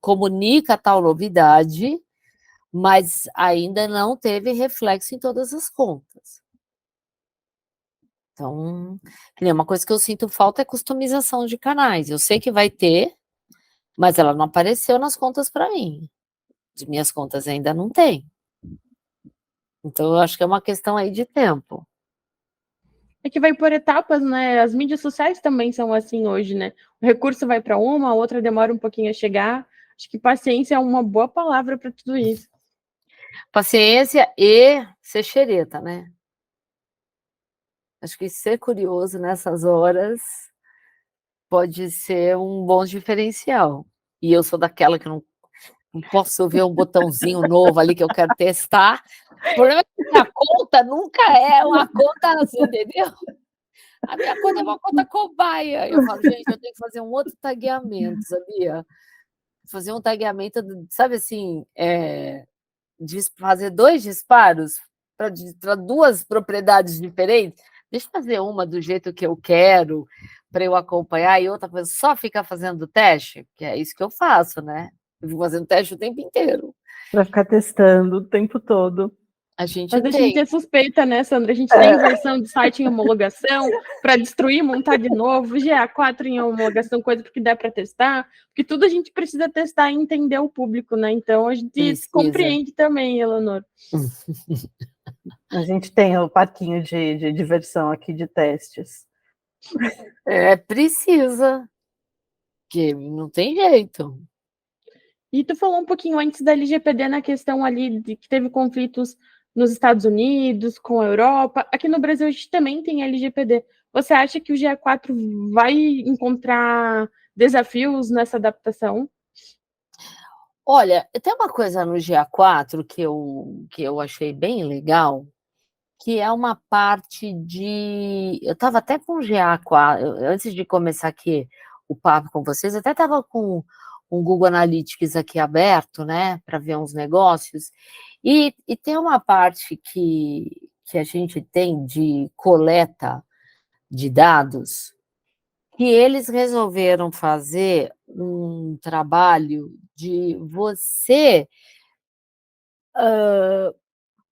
comunica tal novidade, mas ainda não teve reflexo em todas as contas. Então, que nem uma coisa que eu sinto falta é customização de canais. Eu sei que vai ter, mas ela não apareceu nas contas para mim. As minhas contas ainda não tem. Então, eu acho que é uma questão aí de tempo.
É que vai por etapas, né? As mídias sociais também são assim hoje, né? O recurso vai para uma, a outra demora um pouquinho a chegar. Acho que paciência é uma boa palavra para tudo isso.
Paciência e ser xereta, né? Acho que ser curioso nessas horas pode ser um bom diferencial. E eu sou daquela que não posso ver um botãozinho novo ali que eu quero testar. O problema é que a conta nunca é uma conta assim, entendeu? A minha conta é uma conta cobaia. Eu falo, gente, eu tenho que fazer um outro tagueamento, sabia? Fazer um tagueamento, sabe assim, de fazer 2 disparos para 2 propriedades diferentes. Deixa eu fazer uma do jeito que eu quero, para eu acompanhar, e outra coisa, só ficar fazendo teste, que é isso que eu faço, né? Eu vou fazendo teste o tempo inteiro.
Para ficar testando o tempo todo.
A gente
Mas a gente
tem.
é suspeita, né, Sandra? A gente tem versão de site em homologação para destruir, montar de novo, GA4 em homologação, coisa que dá para testar, porque tudo a gente precisa testar e entender o público, né? Então a gente
Precisa.
compreende também, Eleonor.
A gente tem o parquinho de diversão aqui de testes.
Precisa, que não tem jeito.
E tu falou um pouquinho antes da LGPD na questão ali de que teve conflitos nos Estados Unidos, com a Europa. Aqui no Brasil a gente também tem LGPD. Você acha que o GA4 vai encontrar desafios nessa adaptação?
Olha, tem uma coisa no GA4 que eu achei bem legal, que é uma parte de. Eu estava até com o GA4, antes de começar aqui o papo com vocês, eu até estava com o Google Analytics aqui aberto, né, para ver uns negócios, e tem uma parte que a gente tem de coleta de dados, que eles resolveram fazer um trabalho de você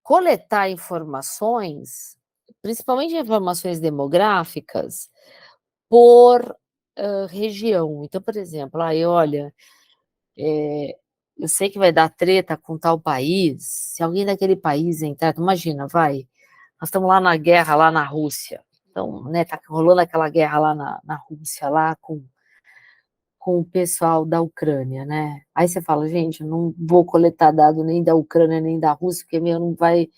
coletar informações, principalmente informações demográficas, por região. Então, por exemplo, aí olha, eu sei que vai dar treta com tal país, se alguém daquele país entrar, imagina, vai, nós estamos lá na guerra, lá na Rússia, então, né, tá rolando aquela guerra lá na Rússia, lá com o pessoal da Ucrânia, né? Aí você fala, gente, eu não vou coletar dado nem da Ucrânia nem da Rússia, porque meu não vai,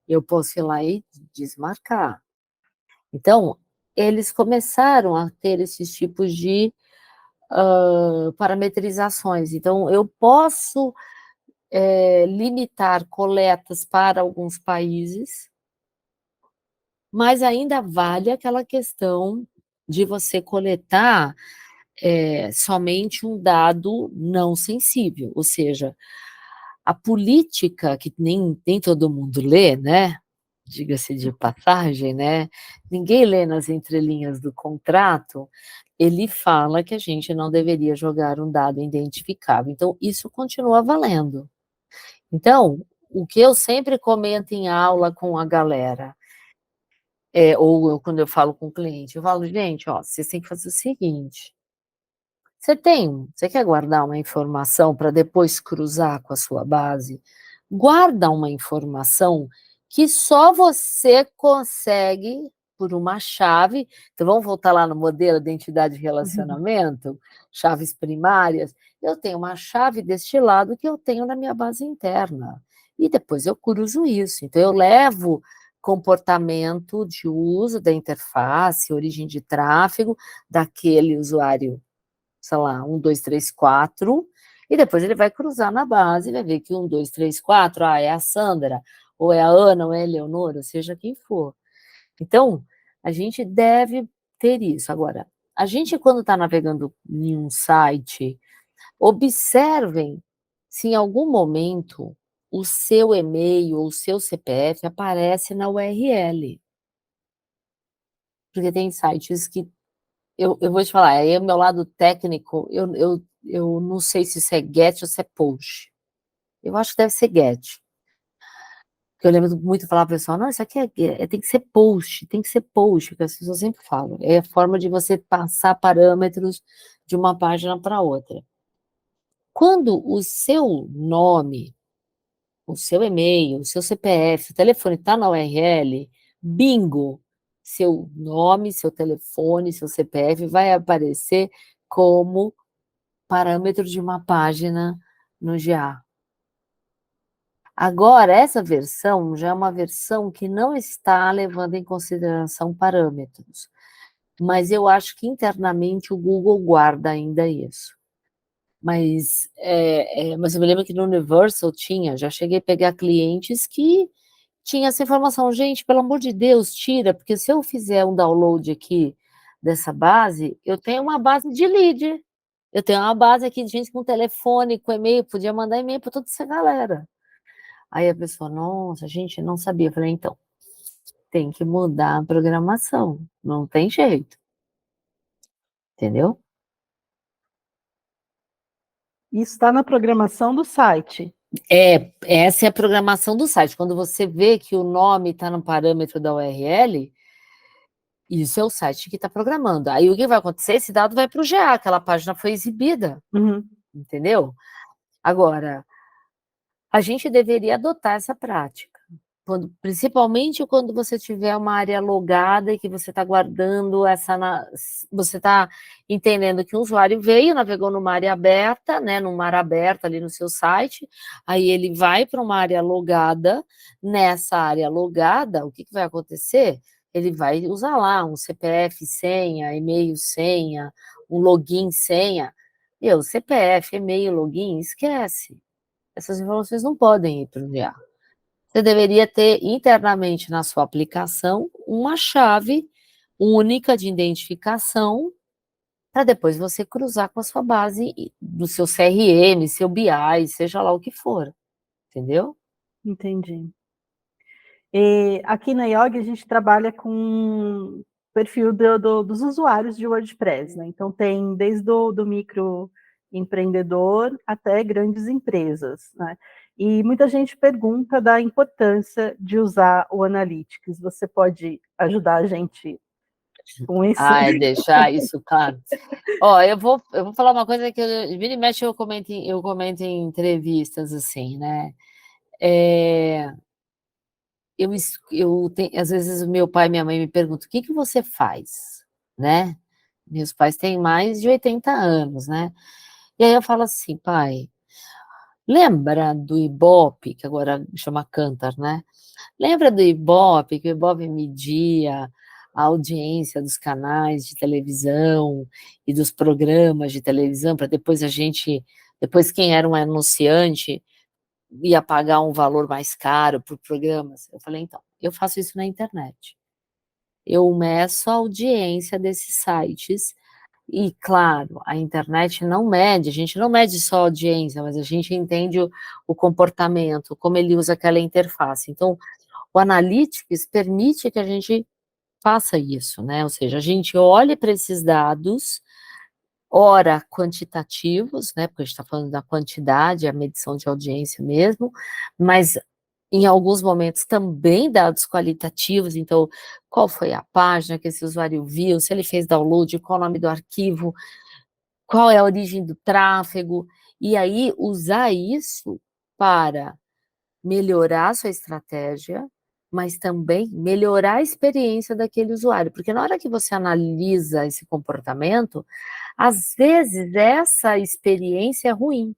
eu posso ir lá e desmarcar. Então, eles começaram a ter esses tipos de parametrizações. Então, eu posso limitar coletas para alguns países, mas ainda vale aquela questão de você coletar somente um dado não sensível, ou seja, a política, que nem todo mundo lê, né? Diga-se de passagem, né? Ninguém lê nas entrelinhas do contrato, ele fala que a gente não deveria jogar um dado identificável. Então, isso continua valendo. Então, o que eu sempre comento em aula com a galera, ou quando eu falo com o cliente, eu falo, gente, ó, vocês têm que fazer o seguinte: você quer guardar uma informação para depois cruzar com a sua base? Guarda uma informação que só você consegue por uma chave. Então, vamos voltar lá no modelo identidade e relacionamento, chaves primárias. Eu tenho uma chave deste lado que eu tenho na minha base interna. E depois eu cruzo isso. Então, eu levo comportamento de uso da interface, origem de tráfego daquele usuário, sei lá, 1, 2, 3, 4, e depois ele vai cruzar na base e vai ver que 1, 2, 3, 4, é a Sandra, ou é a Ana, ou é a Eleonora, seja quem for. Então, a gente deve ter isso. Agora, a gente quando está navegando em um site, observem se em algum momento o seu e-mail ou o seu CPF aparece na URL. Porque tem sites que eu vou te falar, aí o meu lado técnico, eu não sei se isso é get ou se é post. Eu acho que deve ser get. Porque eu lembro muito falar para o pessoal, não, isso aqui tem que ser post, tem que ser post, que as pessoas sempre falam. É a forma de você passar parâmetros de uma página para outra. Quando o seu nome, o seu e-mail, o seu CPF, o telefone está na URL, bingo, seu nome, seu telefone, seu CPF vai aparecer como parâmetro de uma página no GA. Agora, essa versão já é uma versão que não está levando em consideração parâmetros, mas eu acho que internamente o Google guarda ainda isso. Mas eu me lembro que no Universal já cheguei a pegar clientes que tinha essa informação. Gente, pelo amor de Deus, tira, porque se eu fizer um download aqui dessa base, eu tenho uma base de lead. Eu tenho uma base aqui de gente com telefone, com e-mail, podia mandar e-mail para toda essa galera. Aí a pessoa, nossa, gente, não sabia. Eu falei, então, tem que mudar a programação, não tem jeito. Entendeu?
Isso está na programação do site.
Essa é a programação do site. Quando você vê que o nome está no parâmetro da URL, isso é o site que está programando. Aí o que vai acontecer? Esse dado vai para o GA, aquela página foi exibida, entendeu? Agora, a gente deveria adotar essa prática. Principalmente quando você tiver uma área logada e que você está guardando você está entendendo que o usuário veio, navegou numa área aberta, né, num mar aberto ali no seu site, aí ele vai para uma área logada, nessa área logada, o que vai acontecer? Ele vai usar lá um CPF, senha, e-mail, senha, um login, senha. CPF, e-mail, login, esquece. Essas informações não podem ir para o GA. Você deveria ter internamente na sua aplicação uma chave única de identificação para depois você cruzar com a sua base do seu CRM, seu BI, seja lá o que for, entendeu?
Entendi. E aqui na IOG a gente trabalha com perfil dos usuários de WordPress, né? Então tem desde o microempreendedor até grandes empresas, né? E muita gente pergunta da importância de usar o Analytics. Você pode ajudar a gente com isso?
Deixar isso claro. Ó, eu vou falar uma coisa que vira e mexe eu comento em entrevistas, assim, né? Às vezes o meu pai e minha mãe me perguntam, o que você faz, né? Meus pais têm mais de 80 anos, né? E aí eu falo assim, pai, lembra do Ibope, que agora chama Kantar, né? Lembra do Ibope, que o Ibope media a audiência dos canais de televisão e dos programas de televisão, para depois quem era um anunciante ia pagar um valor mais caro por programas. Eu falei, então, eu faço isso na internet. Eu meço a audiência desses sites e, claro, a internet não mede, a gente não mede só a audiência, mas a gente entende o comportamento, como ele usa aquela interface. Então, o Analytics permite que a gente faça isso, né? Ou seja, a gente olhe para esses dados, ora quantitativos, né? Porque a gente está falando da quantidade, a medição de audiência mesmo, mas em alguns momentos também dados qualitativos, então, qual foi a página que esse usuário viu, se ele fez download, qual o nome do arquivo, qual é a origem do tráfego, e aí usar isso para melhorar a sua estratégia, mas também melhorar a experiência daquele usuário, porque na hora que você analisa esse comportamento, às vezes essa experiência é ruim.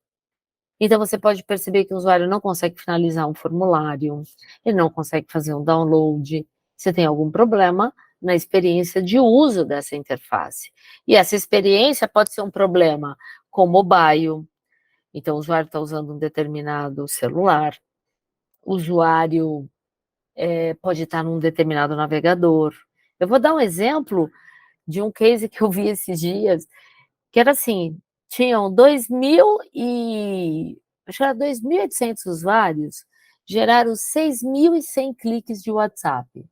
Então você pode perceber que o usuário não consegue finalizar um formulário, ele não consegue fazer um download, você tem algum problema na experiência de uso dessa interface. E essa experiência pode ser um problema com mobile, então o usuário está usando um determinado celular, o usuário pode estar num determinado navegador. Eu vou dar um exemplo de um case que eu vi esses dias, que era assim, tinham acho que era 2.800 usuários, geraram 6.100 cliques de WhatsApp.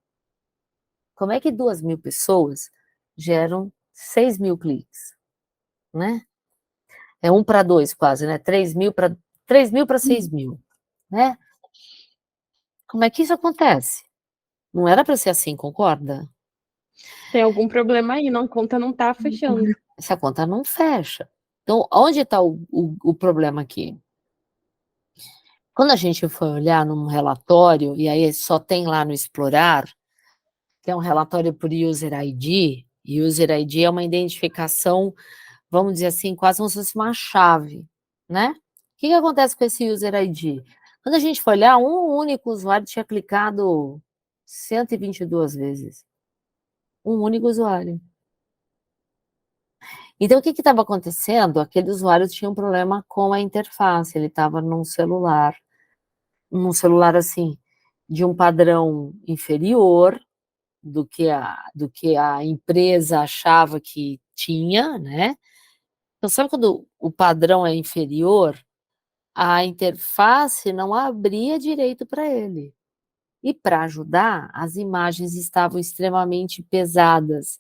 Como é que 2.000 pessoas geram 6.000 cliques, né? É 1 para 2 quase, né? 3.000 para 6.000, né? Como é que isso acontece? Não era para ser assim, concorda?
Tem algum problema aí, não, a conta não tá fechando.
Essa conta não fecha. Então, onde está o problema aqui? Quando a gente foi olhar num relatório, e aí só tem lá no Explorar, que é um relatório por User ID, e User ID é uma identificação, vamos dizer assim, quase como se fosse uma chave, né? O que acontece com esse User ID? Quando a gente foi olhar, um único usuário tinha clicado 122 vezes. Um único usuário. Então, o que estava acontecendo? Aquele usuário tinha um problema com a interface, ele estava num celular assim, de um padrão inferior do que a empresa achava que tinha, né? Então, sabe quando o padrão é inferior, a interface não abria direito para ele. E para ajudar, as imagens estavam extremamente pesadas.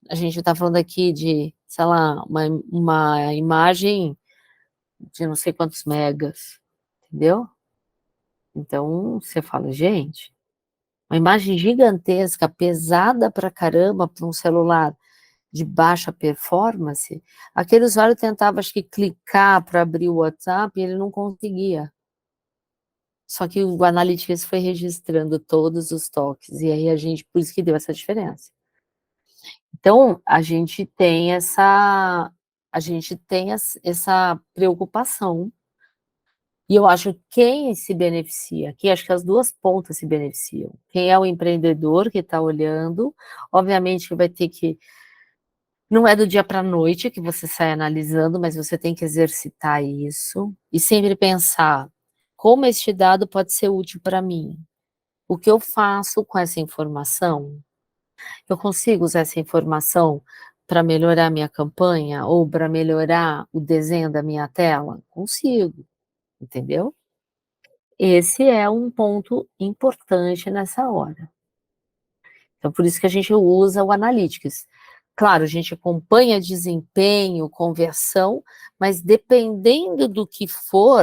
A gente está falando aqui de, sei lá, uma imagem de não sei quantos megas, entendeu? Então, você fala, gente, uma imagem gigantesca, pesada pra caramba para um celular de baixa performance, aquele usuário tentava, acho que, clicar para abrir o WhatsApp e ele não conseguia. Só que o Analytics foi registrando todos os toques, e aí por isso que deu essa diferença. Então, a gente tem essa preocupação. E eu acho que quem se beneficia, aqui acho que as duas pontas se beneficiam. Quem é o empreendedor que está olhando, obviamente que vai ter que. Não é do dia para a noite que você sai analisando, mas você tem que exercitar isso e sempre pensar como este dado pode ser útil para mim. O que eu faço com essa informação? Eu consigo usar essa informação para melhorar a minha campanha ou para melhorar o desenho da minha tela? Consigo, entendeu? Esse é um ponto importante nessa hora. Então, por isso que a gente usa o Analytics. Claro, a gente acompanha desempenho, conversão, mas dependendo do que for,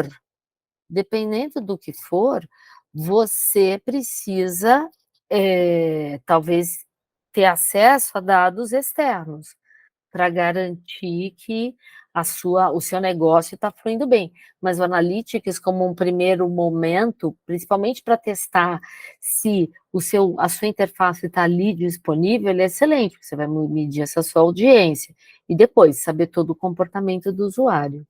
você precisa, talvez, ter acesso a dados externos para garantir que o seu negócio está fluindo bem. Mas o Analytics, como um primeiro momento, principalmente para testar se a sua interface está ali disponível, ele é excelente, porque você vai medir essa sua audiência. E depois, saber todo o comportamento do usuário.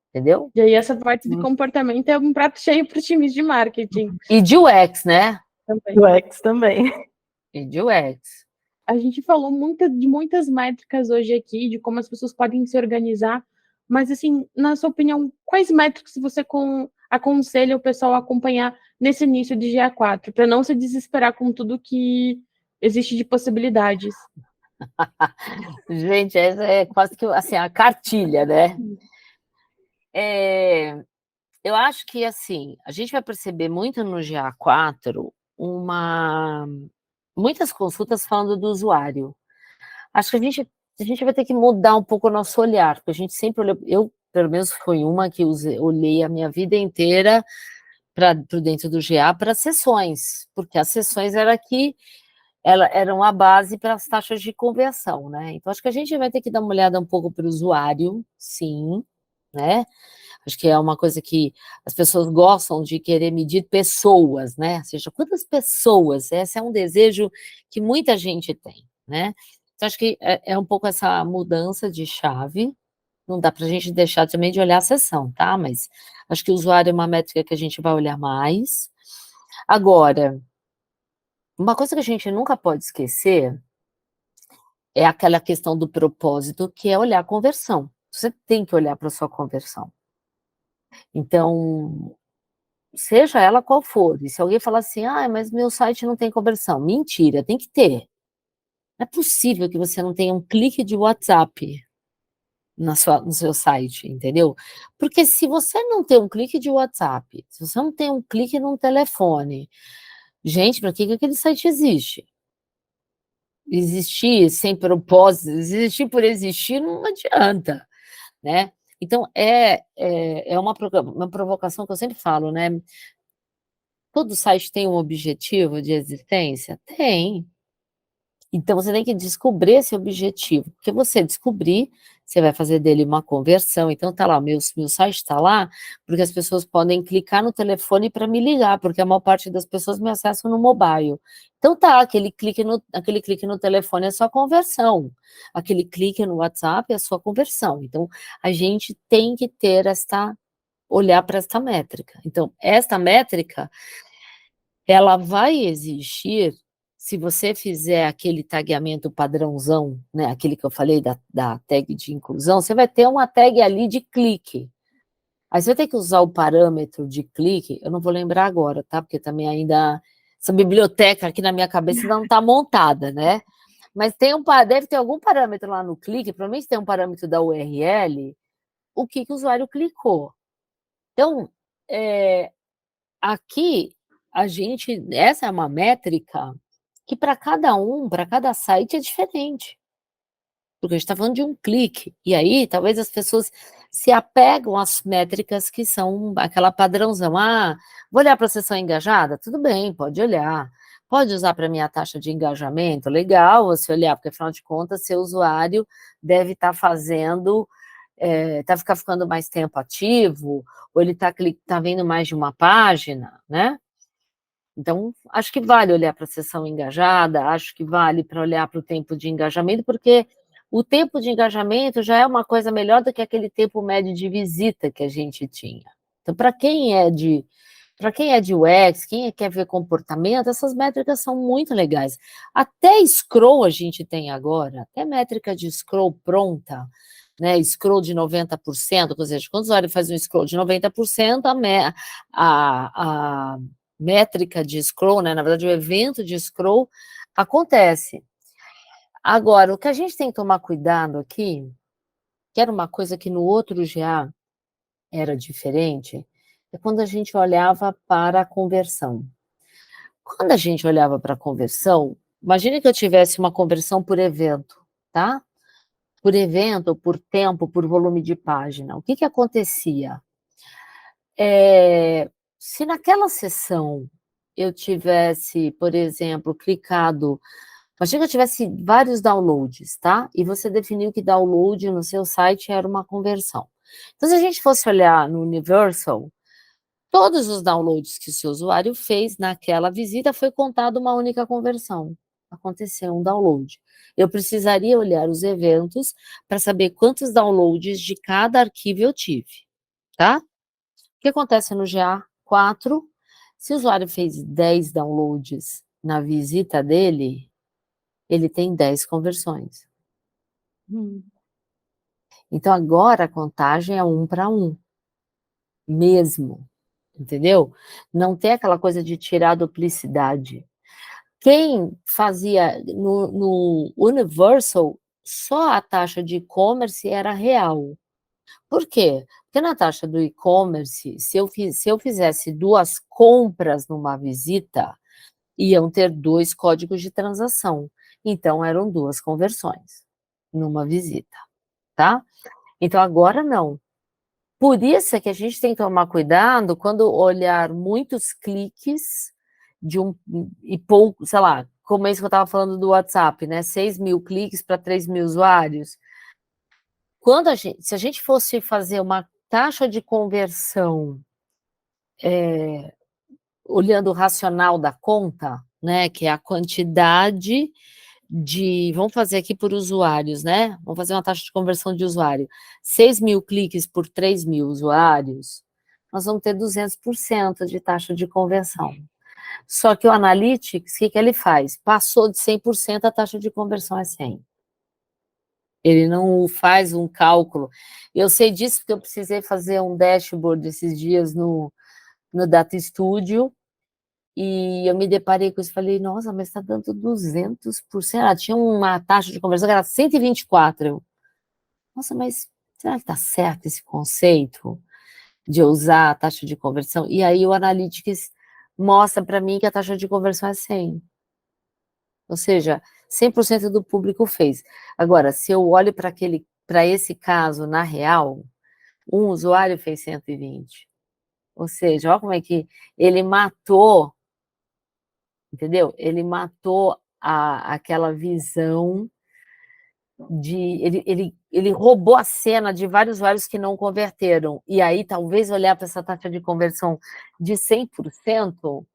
Entendeu?
E aí essa parte de comportamento é um prato cheio para os times de marketing.
E de UX, né?
Também.
UX também.
E de UX.
A gente falou de muitas métricas hoje aqui, de como as pessoas podem se organizar, mas assim, na sua opinião, quais métricas você aconselha o pessoal a acompanhar nesse início de GA4, para não se desesperar com tudo que existe de possibilidades?
Gente, essa é quase que assim, a cartilha, né? Eu acho que assim, a gente vai perceber muito no GA4 muitas consultas falando do usuário. Acho que a gente vai ter que mudar um pouco o nosso olhar, porque a gente sempre olhou, eu pelo menos fui uma que olhei a minha vida inteira para dentro do GA para sessões, porque as sessões eram a base para as taxas de conversão, né? Então acho que a gente vai ter que dar uma olhada um pouco para o usuário, sim, né? Acho que é uma coisa que as pessoas gostam de querer medir pessoas, né? Ou seja, quantas pessoas? Esse é um desejo que muita gente tem, né? Então, acho que é um pouco essa mudança de chave. Não dá para a gente deixar também de olhar a sessão, tá? Mas acho que o usuário é uma métrica que a gente vai olhar mais. Agora, uma coisa que a gente nunca pode esquecer é aquela questão do propósito, que é olhar a conversão. Você tem que olhar para a sua conversão. Então, seja ela qual for, e se alguém falar assim, mas meu site não tem conversão, mentira, tem que ter, Não é possível que você não tenha um clique de WhatsApp no seu site, entendeu? Porque se você não tem um clique de WhatsApp, se você não tem um clique num telefone, gente, para que aquele site existe? Existir sem propósito, existir por existir não adianta, né? Então, é uma provocação que eu sempre falo, né? Todo site tem um objetivo de existência? Tem. Então, você tem que descobrir esse objetivo, porque você descobrir, você vai fazer dele uma conversão. Então, tá lá, meu site está lá, porque as pessoas podem clicar no telefone para me ligar, porque a maior parte das pessoas me acessam no mobile. Então, tá, aquele clique no telefone é a sua conversão, aquele clique no WhatsApp é a sua conversão. Então, a gente tem que ter olhar para esta métrica. Então, esta métrica, ela vai existir se você fizer aquele tagueamento padrãozão, né, aquele que eu falei da tag de inclusão, você vai ter uma tag ali de clique. Aí você vai ter que usar o parâmetro de clique, eu não vou lembrar agora, tá? Porque também ainda essa biblioteca aqui na minha cabeça ainda não está montada, né? Mas deve ter algum parâmetro lá no clique, provavelmente tem um parâmetro da URL, o que o usuário clicou. Então, aqui essa é uma métrica que para cada site é diferente. Porque a gente está falando de um clique. E aí, talvez as pessoas se apegam às métricas que são aquela padrãozão. Ah, vou olhar para a sessão engajada? Tudo bem, pode olhar. Pode usar para minha taxa de engajamento? Legal você olhar, porque afinal de contas, seu usuário deve estar fazendo, está ficando mais tempo ativo, ou ele está vendo mais de uma página, né? Então, acho que vale olhar para a sessão engajada, acho que vale para olhar para o tempo de engajamento, porque o tempo de engajamento já é uma coisa melhor do que aquele tempo médio de visita que a gente tinha. Então, para quem é de UX, quem quer ver comportamento, essas métricas são muito legais. Até scroll a gente tem agora, até métrica de scroll pronta, né? Scroll de 90%, ou seja, quando o usuário faz um scroll de 90%, a métrica de scroll, né? Na verdade, o evento de scroll acontece. Agora, o que a gente tem que tomar cuidado aqui, que era uma coisa que no outro GA era diferente, é quando a gente olhava para a conversão. Quando a gente olhava para a conversão, imagine que eu tivesse uma conversão por evento, tá? Por evento, por tempo, por volume de página. O que acontecia? Se naquela sessão eu tivesse, por exemplo, clicado, imagina que eu tivesse vários downloads, tá? E você definiu que download no seu site era uma conversão. Então, se a gente fosse olhar no Universal, todos os downloads que o seu usuário fez naquela visita foi contado uma única conversão. Aconteceu um download. Eu precisaria olhar os eventos para saber quantos downloads de cada arquivo eu tive, tá? O que acontece no GA4? Se o usuário fez 10 downloads na visita dele, ele tem 10 conversões. Então, agora a contagem é 1 para 1. Mesmo. Entendeu? Não tem aquela coisa de tirar a duplicidade. Quem fazia no Universal, só a taxa de e-commerce era real. Por quê? Porque na taxa do e-commerce, se eu fizesse 2 compras numa visita, iam ter 2 códigos de transação. Então, eram 2 conversões numa visita, tá? Então, agora não. Por isso é que a gente tem que tomar cuidado quando olhar muitos cliques e pouco, sei lá, como é isso que eu estava falando do WhatsApp, né? 6.000 cliques para 3.000 usuários. Se a gente fosse fazer uma taxa de conversão olhando o racional da conta, né? Que é a quantidade vamos fazer aqui por usuários, né? Vamos fazer uma taxa de conversão de usuário. 6.000 cliques por 3.000 usuários, nós vamos ter 200% de taxa de conversão. Só que o Analytics, o que ele faz? Passou de 100%, a taxa de conversão é 100%. Ele não faz um cálculo. Eu sei disso porque eu precisei fazer um dashboard esses dias no Data Studio, E eu me deparei com isso, falei, nossa, mas está dando 200%. Ela tinha uma taxa de conversão que era 124. Nossa, mas será que está certo esse conceito de usar a taxa de conversão? E aí o Analytics mostra para mim que a taxa de conversão é 100. Ou seja, 100% do público fez. Agora, se eu olho para esse caso na real, um usuário fez 120. Ou seja, olha como é que ele matou, entendeu? Ele matou aquela visão ele roubou a cena de vários usuários que não converteram. E aí, talvez, olhar para essa taxa de conversão de 100%,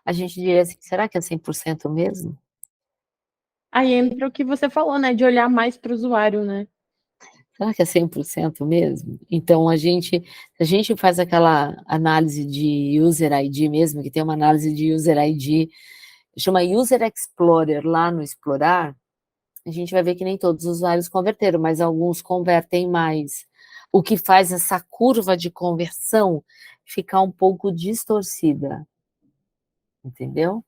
a gente diria assim, será que é 100% mesmo?
Aí entra o que você falou, né? De olhar mais para o usuário, né?
Será que é 100% mesmo? Então, a gente faz aquela análise de User ID mesmo, que tem uma análise de User ID, chama User Explorer lá no Explorar, a gente vai ver que nem todos os usuários converteram, mas alguns convertem mais. O que faz essa curva de conversão ficar um pouco distorcida. Entendeu?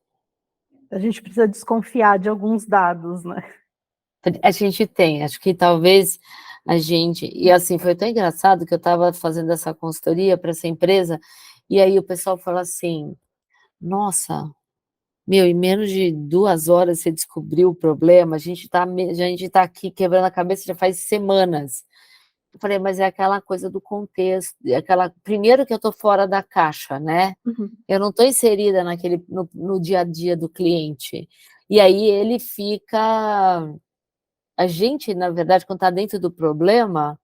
A gente precisa desconfiar de alguns dados, né?
A gente tem, acho que talvez a gente... E assim, foi tão engraçado que eu estava fazendo essa consultoria para essa empresa, e aí o pessoal fala assim, nossa, meu, em menos de 2 horas você descobriu o problema, a gente tá aqui quebrando a cabeça já faz semanas. Eu falei, mas é aquela coisa do contexto, primeiro que eu estou fora da caixa, né?
Uhum.
Eu não estou inserida no dia a dia do cliente. E aí ele fica... A gente, na verdade, quando está dentro do problema,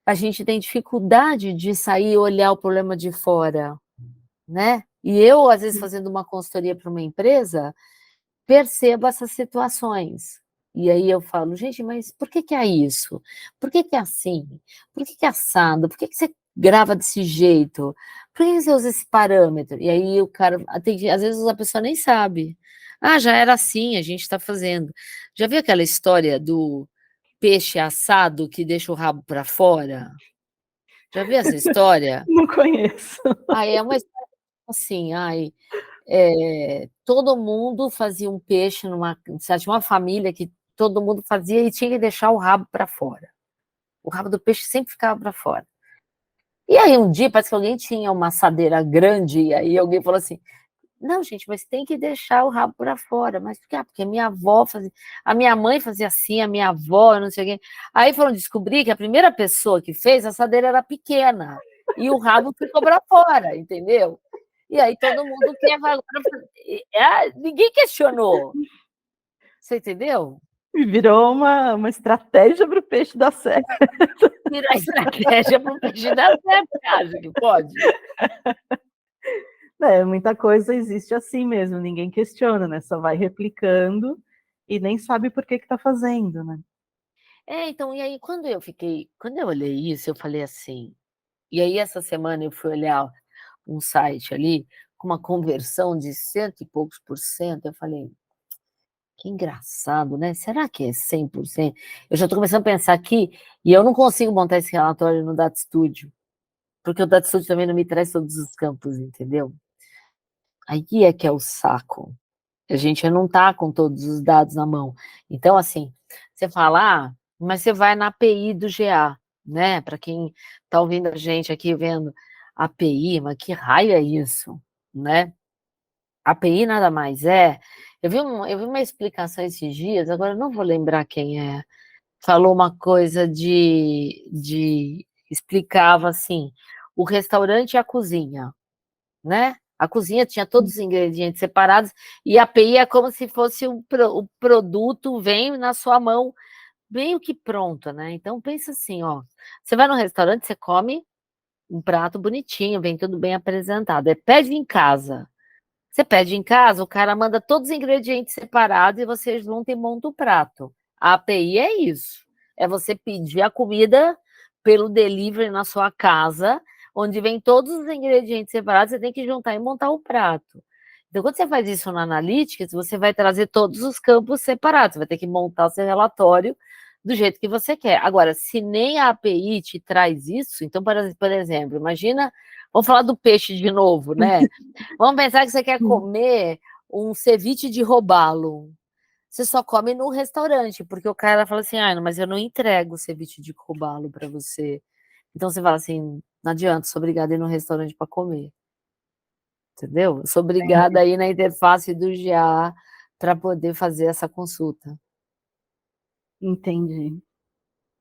a gente tem dificuldade de sair e olhar o problema de fora, né? E eu, às vezes, fazendo uma consultoria para uma empresa, percebo essas situações. E aí eu falo, gente, mas por que é isso? Por que é assim? Por que é assado? Por que você grava desse jeito? Por que você usa esse parâmetro? E aí o cara, às vezes a pessoa nem sabe. Ah, já era assim, a gente está fazendo. Já viu aquela história do peixe assado que deixa o rabo para fora? Já viu essa história?
Não conheço.
Aí é uma história assim, todo mundo fazia um peixe tinha uma família que todo mundo fazia e tinha que deixar o rabo para fora. O rabo do peixe sempre ficava para fora. E aí um dia parece que alguém tinha uma assadeira grande e aí alguém falou assim, não, gente, mas tem que deixar o rabo para fora. Mas por quê? Porque a minha avó fazia, a minha mãe fazia assim, a minha avó, não sei o quê. Aí foram descobrir que a primeira pessoa que fez, a assadeira era pequena e o rabo ficou para fora, entendeu? E aí todo mundo quer agora. Ninguém questionou. Você entendeu?
Virou uma estratégia para o peixe dar certo.
Virar estratégia para o peixe dar certo, acha que pode?
Muita coisa existe assim mesmo, ninguém questiona, né? Só vai replicando e nem sabe por que está fazendo, né?
Então, e aí quando eu olhei isso, eu falei assim, e aí essa semana eu fui olhar um site ali, com uma conversão de 100 e poucos por cento, eu falei, que engraçado, né? Será que é 100%? Eu já estou começando a pensar aqui, e eu não consigo montar esse relatório no Data Studio, porque o Data Studio também não me traz todos os campos, entendeu? Aí é que é o saco. A gente não está com todos os dados na mão. Então, assim, você fala, mas você vai na API do GA, né? Para quem está ouvindo a gente aqui vendo API, mas que raio é isso, né? API nada mais é. Eu vi uma explicação esses dias, agora eu não vou lembrar quem é. Falou uma coisa explicava assim, o restaurante e a cozinha, né? A cozinha tinha todos os ingredientes separados e a API é como se fosse o produto vem na sua mão meio que pronto, né? Então pensa assim, ó, você vai no restaurante, você come um prato bonitinho, vem tudo bem apresentado, pede em casa. Você pede em casa, o cara manda todos os ingredientes separados e você junta e monta o prato. A API é isso. É você pedir a comida pelo delivery na sua casa, onde vem todos os ingredientes separados, você tem que juntar e montar o prato. Então, quando você faz isso no Analytics, você vai trazer todos os campos separados, você vai ter que montar o seu relatório do jeito que você quer. Agora, se nem a API te traz isso, então, por exemplo, imagina, Vamos falar do peixe de novo, né? Vamos pensar que você quer comer um ceviche de robalo. Você só come no restaurante, porque o cara fala assim, mas eu não entrego o ceviche de robalo para você. Então você fala assim, não adianta, sou obrigada a ir no restaurante para comer. Entendeu? Eu sou obrigada a ir na interface do GA para poder fazer essa consulta.
Entendi.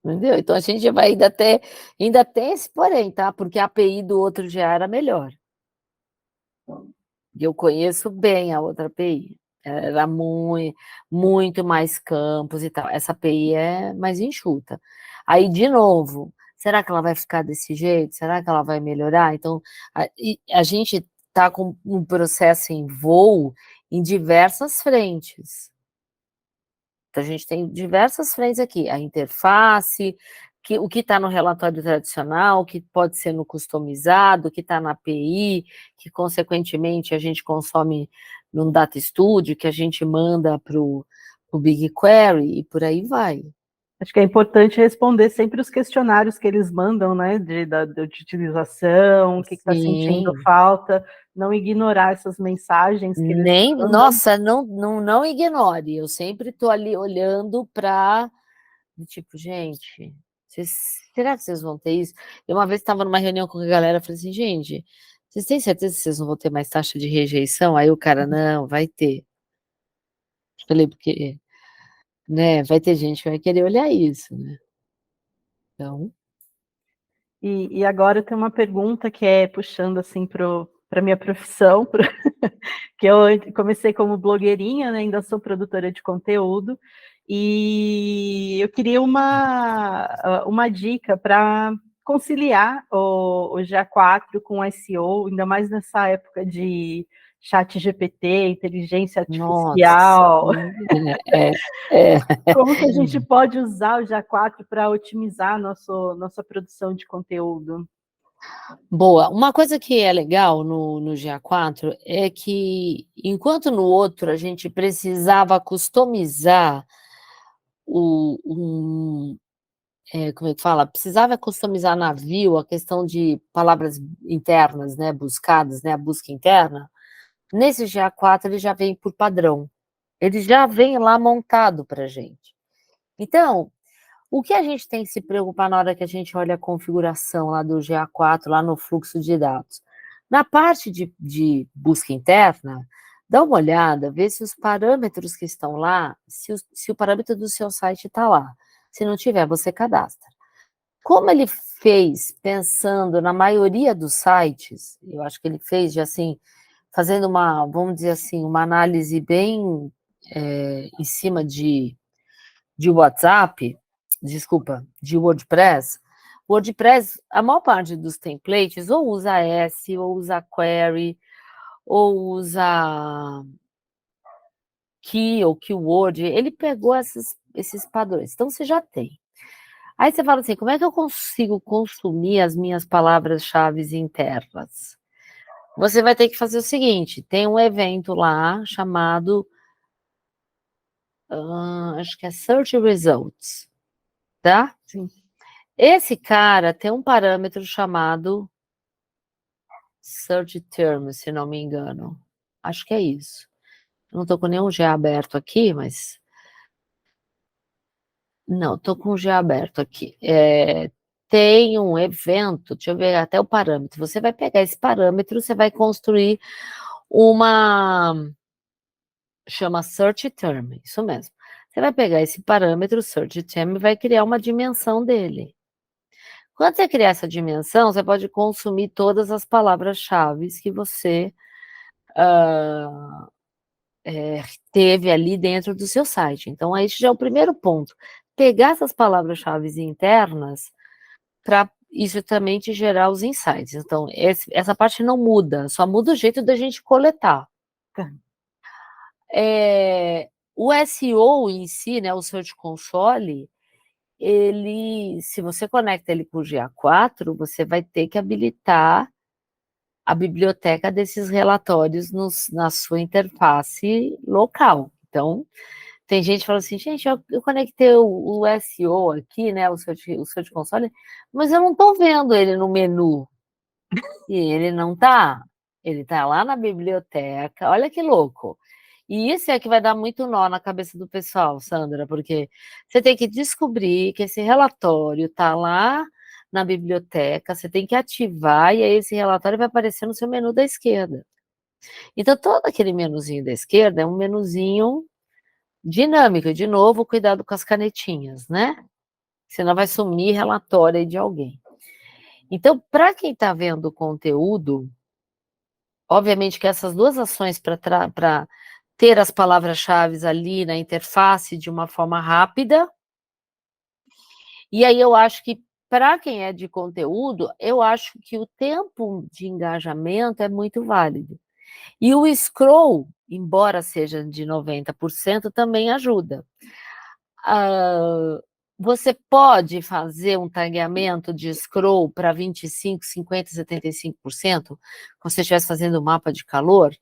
Entendeu? Então a gente vai ainda tem esse porém, tá? Porque a API do outro GA era melhor. E eu conheço bem a outra API. Era muito mais campos e tal. Essa API é mais enxuta. Aí, de novo, será que ela vai ficar desse jeito? Será que ela vai melhorar? Então, a gente está com um processo em voo em diversas frentes. Então, a gente tem diversas frentes aqui. A interface, o que está no relatório tradicional, o que pode ser no customizado, o que está na API, que, consequentemente, a gente consome num Data Studio, que a gente manda para o BigQuery, e por aí vai.
Acho que é importante responder sempre os questionários que eles mandam, né, de utilização, o que está sentindo falta, não ignorar essas mensagens que eles mandam.
Nossa, não ignore, eu sempre estou ali olhando para, tipo, gente, será que vocês vão ter isso? Eu uma vez estava numa reunião com a galera, falei assim, gente, vocês têm certeza que vocês não vão ter mais taxa de rejeição? Aí o cara, não, vai ter. Falei, porque, né, vai ter gente que vai querer olhar isso, né? Então...
E agora tem uma pergunta que é puxando assim para a minha profissão, que eu comecei como blogueirinha, né, ainda sou produtora de conteúdo, e eu queria uma dica para conciliar o GA4 com o SEO, ainda mais nessa época de chat GPT, inteligência artificial. Como que a gente pode usar o GA4 para otimizar nossa produção de conteúdo?
Boa. Uma coisa que é legal no GA4 é que, enquanto no outro a gente precisava customizar como é que fala? Precisava customizar na View a questão de palavras internas, né, buscadas, né, a busca interna. Nesse GA4 ele já vem por padrão. Ele já vem lá montado para a gente. Então, o que a gente tem que se preocupar na hora que a gente olha a configuração lá do GA4, lá no fluxo de dados? Na parte de busca interna, dá uma olhada, vê se os parâmetros que estão lá, se o parâmetro do seu site está lá. Se não tiver, você cadastra. Como ele fez pensando na maioria dos sites, eu acho que ele fez de assim, fazendo vamos dizer assim, uma análise bem em cima de WhatsApp, de WordPress. WordPress, a maior parte dos templates ou usa S, ou usa Query, ou usa Key ou Keyword. Ele pegou esses padrões. Então, você já tem. Aí você fala assim, como é que eu consigo consumir as minhas palavras-chave internas? Você vai ter que fazer o seguinte, tem um evento lá chamado, acho que é Search Results, tá?
Sim.
Esse cara tem um parâmetro chamado Search Term, se não me engano. Acho que é isso. Eu não estou com nenhum GA aberto aqui, mas... Não, estou com o GA aberto aqui. Tem um evento, deixa eu ver até o parâmetro. Você vai pegar esse parâmetro, você vai construir chama Search Term, isso mesmo. Você vai pegar esse parâmetro, Search Term, e vai criar uma dimensão dele. Quando você criar essa dimensão, você pode consumir todas as palavras-chave que você teve ali dentro do seu site. Então, esse já é o primeiro ponto. Pegar essas palavras-chave internas para isso também te gerar os insights. Então, essa parte não muda, só muda o jeito da gente coletar.
Tá.
O SEO em si, né, o Search Console, se você conecta ele com o GA4, você vai ter que habilitar a biblioteca desses relatórios na sua interface local. Então, tem gente que fala assim, gente, eu conectei o SEO aqui, né, o Search Console, mas eu não estou vendo ele no menu. E ele não está. Ele está lá na biblioteca, olha que louco. E isso é que vai dar muito nó na cabeça do pessoal, Sandra, porque você tem que descobrir que esse relatório está lá na biblioteca, você tem que ativar, e aí esse relatório vai aparecer no seu menu da esquerda. Então, todo aquele menuzinho da esquerda é um menuzinho dinâmico. De novo, cuidado com as canetinhas, né? Senão vai sumir relatório aí de alguém. Então, para quem está vendo o conteúdo, obviamente que essas duas ações para ter as palavras-chave ali na interface de uma forma rápida, e aí eu acho que para quem é de conteúdo, eu acho que o tempo de engajamento é muito válido. E o scroll, embora seja de 90%, também ajuda. Você pode fazer um tagueamento de scroll para 25, 50, 75%, como se você estivesse fazendo um mapa de calor?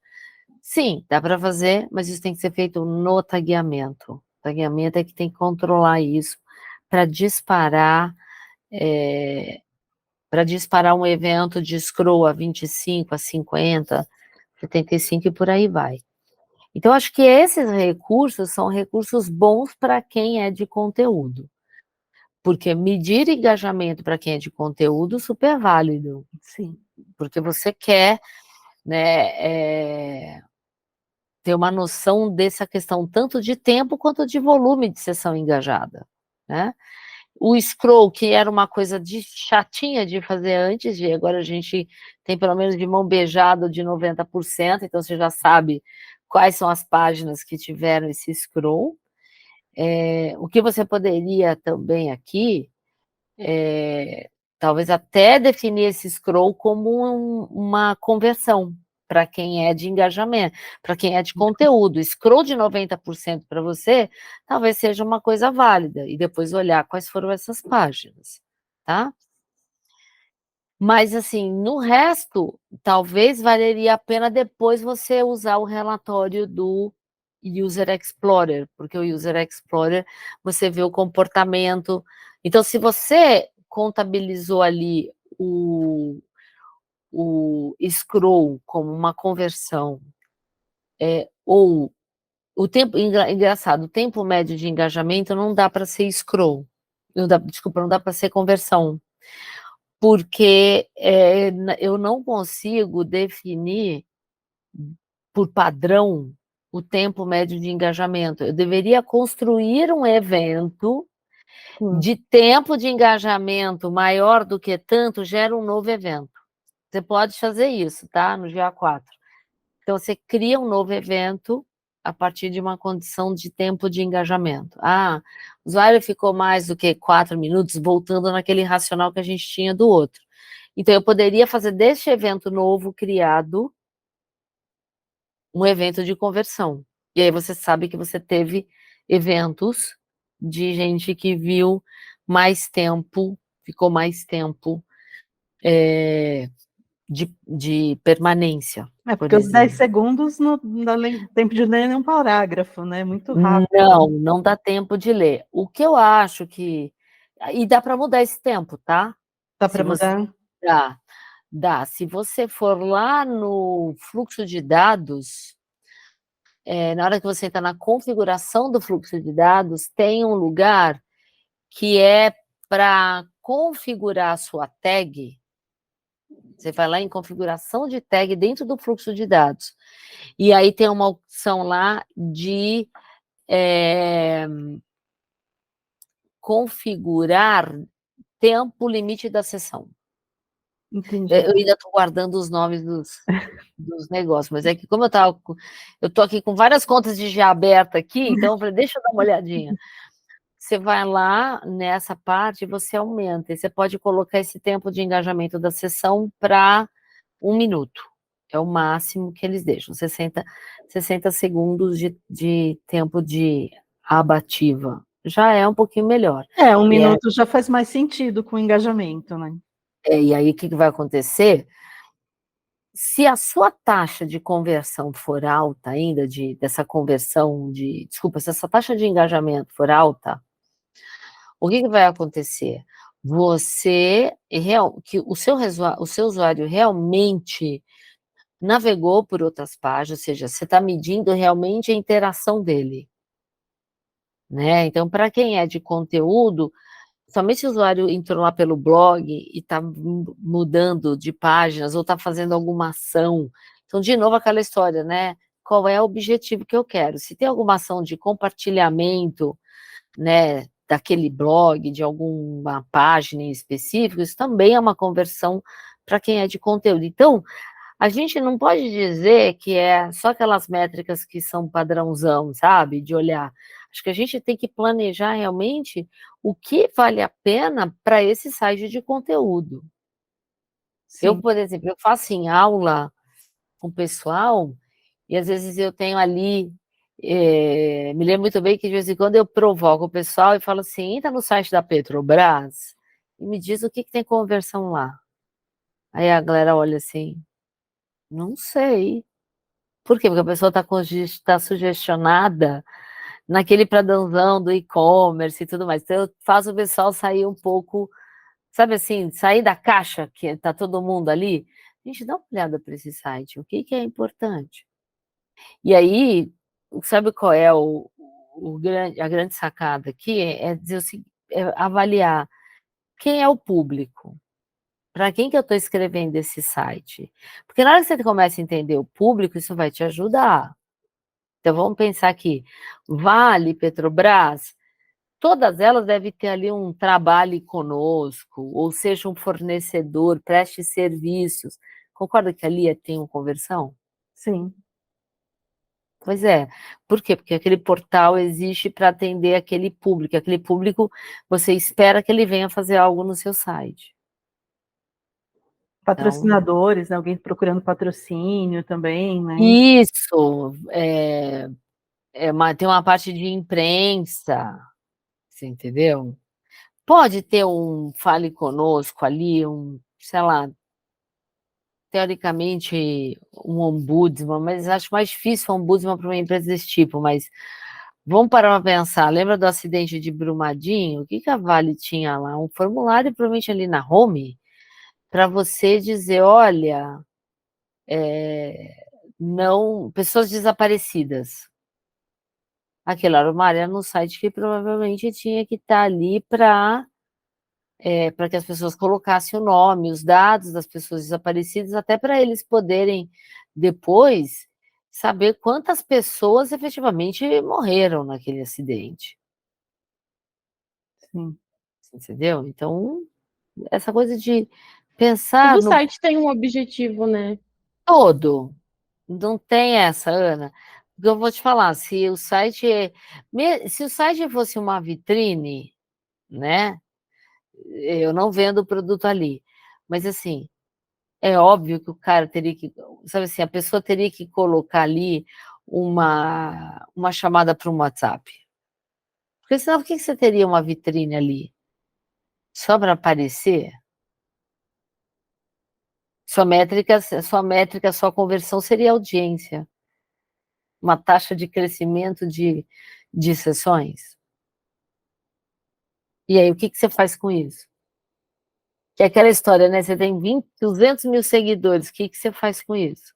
Sim, dá para fazer, mas isso tem que ser feito no tagueamento. O tagueamento é que tem que controlar isso para disparar um evento de scroll a 25, a 50, 75 e por aí vai. Então, acho que esses recursos são recursos bons para quem é de conteúdo. Porque medir engajamento para quem é de conteúdo, super válido.
Sim.
Porque você quer, né, ter uma noção dessa questão tanto de tempo quanto de volume de sessão engajada, né? O scroll, que era uma coisa chatinha de fazer antes, e agora a gente tem pelo menos de mão beijada de 90%, então você já sabe quais são as páginas que tiveram esse scroll. O que você poderia também aqui, talvez até definir esse scroll como uma conversão para quem é de engajamento, para quem é de conteúdo. Scroll de 90% para você, talvez seja uma coisa válida, e depois olhar quais foram essas páginas, tá? Mas, assim, no resto, talvez valeria a pena depois você usar o relatório do User Explorer, porque o User Explorer, você vê o comportamento. Então, se você contabilizou ali o scroll como uma conversão, ou o tempo, engraçado, o tempo médio de engajamento não dá para ser scroll, não dá para ser conversão, porque eu não consigo definir por padrão o tempo médio de engajamento. Eu deveria construir um evento de tempo de engajamento maior do que tanto, gera um novo evento. Você pode fazer isso, tá? No GA4. Então, você cria um novo evento a partir de uma condição de tempo de engajamento. O usuário ficou mais do que 4 minutos, voltando naquele racional que a gente tinha do outro. Então, eu poderia fazer deste evento novo criado um evento de conversão. E aí você sabe que você teve eventos de gente que viu mais tempo, ficou mais tempo de permanência.
Porque os 10 segundos não dá tempo de ler nenhum parágrafo, né? Muito rápido.
Não dá tempo de ler. O que eu acho que... E dá para mudar esse tempo, tá?
Dá para mudar?
Dá. Se você for lá no fluxo de dados, na hora que você entra na configuração do fluxo de dados, tem um lugar que é para configurar a sua tag. Você vai lá em configuração de tag dentro do fluxo de dados. E aí tem uma opção lá de configurar tempo limite da sessão.
Entendi.
Eu ainda estou guardando os nomes dos negócios, mas é que como eu estou aqui com várias contas de GA aberta aqui, então eu falei, deixa eu dar uma olhadinha. Você vai lá nessa parte e você aumenta. E você pode colocar esse tempo de engajamento da sessão para 1 minuto. É o máximo que eles deixam, 60 segundos de tempo de aba ativa. Já é um pouquinho melhor.
1 minuto já faz mais sentido com o engajamento, né?
E aí, o que vai acontecer? Se a sua taxa de conversão for alta ainda, se essa taxa de engajamento for alta, o que vai acontecer? que o seu usuário realmente navegou por outras páginas, ou seja, você está medindo realmente a interação dele, né? Então, para quem é de conteúdo, somente se o usuário entrou lá pelo blog e está mudando de páginas ou está fazendo alguma ação. Então, de novo, aquela história, né? Qual é o objetivo que eu quero? Se tem alguma ação de compartilhamento, né, daquele blog, de alguma página em específico, isso também é uma conversão para quem é de conteúdo. Então, a gente não pode dizer que é só aquelas métricas que são padrãozão, sabe, de olhar. Acho que a gente tem que planejar realmente o que vale a pena para esse site de conteúdo. Eu,
Sim.
por exemplo, eu faço em aula com o pessoal e às vezes eu tenho ali, me lembro muito bem que de vez em quando eu provoco o pessoal e falo assim, entra no site da Petrobras e me diz o que tem conversão lá. Aí a galera olha assim, não sei. Por quê? Porque a pessoa está sugestionada naquele pradãozão do e-commerce e tudo mais. Então, eu faço o pessoal sair um pouco, sabe assim, sair da caixa, que está todo mundo ali. Gente, dá uma olhada para esse site, o que é importante? E aí, sabe qual é a grande sacada aqui? É dizer é avaliar quem é o público. Para quem que eu estou escrevendo esse site? Porque na hora que você começa a entender o público, isso vai te ajudar. Então, vamos pensar aqui, Vale, Petrobras, todas elas devem ter ali um trabalho conosco, ou seja, um fornecedor, preste serviços. Concorda que ali tem uma conversão?
Sim.
Pois é. Por quê? Porque aquele portal existe para atender aquele público você espera que ele venha fazer algo no seu site. Então,
Patrocinadores, né? Alguém procurando patrocínio também, né?
isso, tem uma parte de imprensa, você entendeu? Pode ter um fale conosco ali, sei lá, teoricamente um ombudsman, mas acho mais difícil um ombudsman para uma empresa desse tipo, mas vamos parar para pensar, lembra do acidente de Brumadinho? O que a Vale tinha lá? Um formulário, provavelmente ali na home, para você dizer, olha, não, pessoas desaparecidas. Aquela era uma área no site que provavelmente tinha que estar ali para que as pessoas colocassem o nome, os dados das pessoas desaparecidas, até para eles poderem depois saber quantas pessoas efetivamente morreram naquele acidente.
Sim.
Entendeu? Então, essa coisa de pensar
Todo
no
site tem um objetivo, né?
todo, não tem essa, Ana. Porque eu vou te falar, se o site fosse uma vitrine, né? Eu não vendo o produto ali, mas assim, é óbvio que o cara teria que, sabe assim, a pessoa teria que colocar ali uma chamada para um WhatsApp. Porque senão, por que você teria uma vitrine ali? Só para aparecer? Sua conversão seria audiência. Uma taxa de crescimento de sessões. E aí, o que você faz com isso? Que é aquela história, né? Você tem 200 mil seguidores, o que você faz com isso?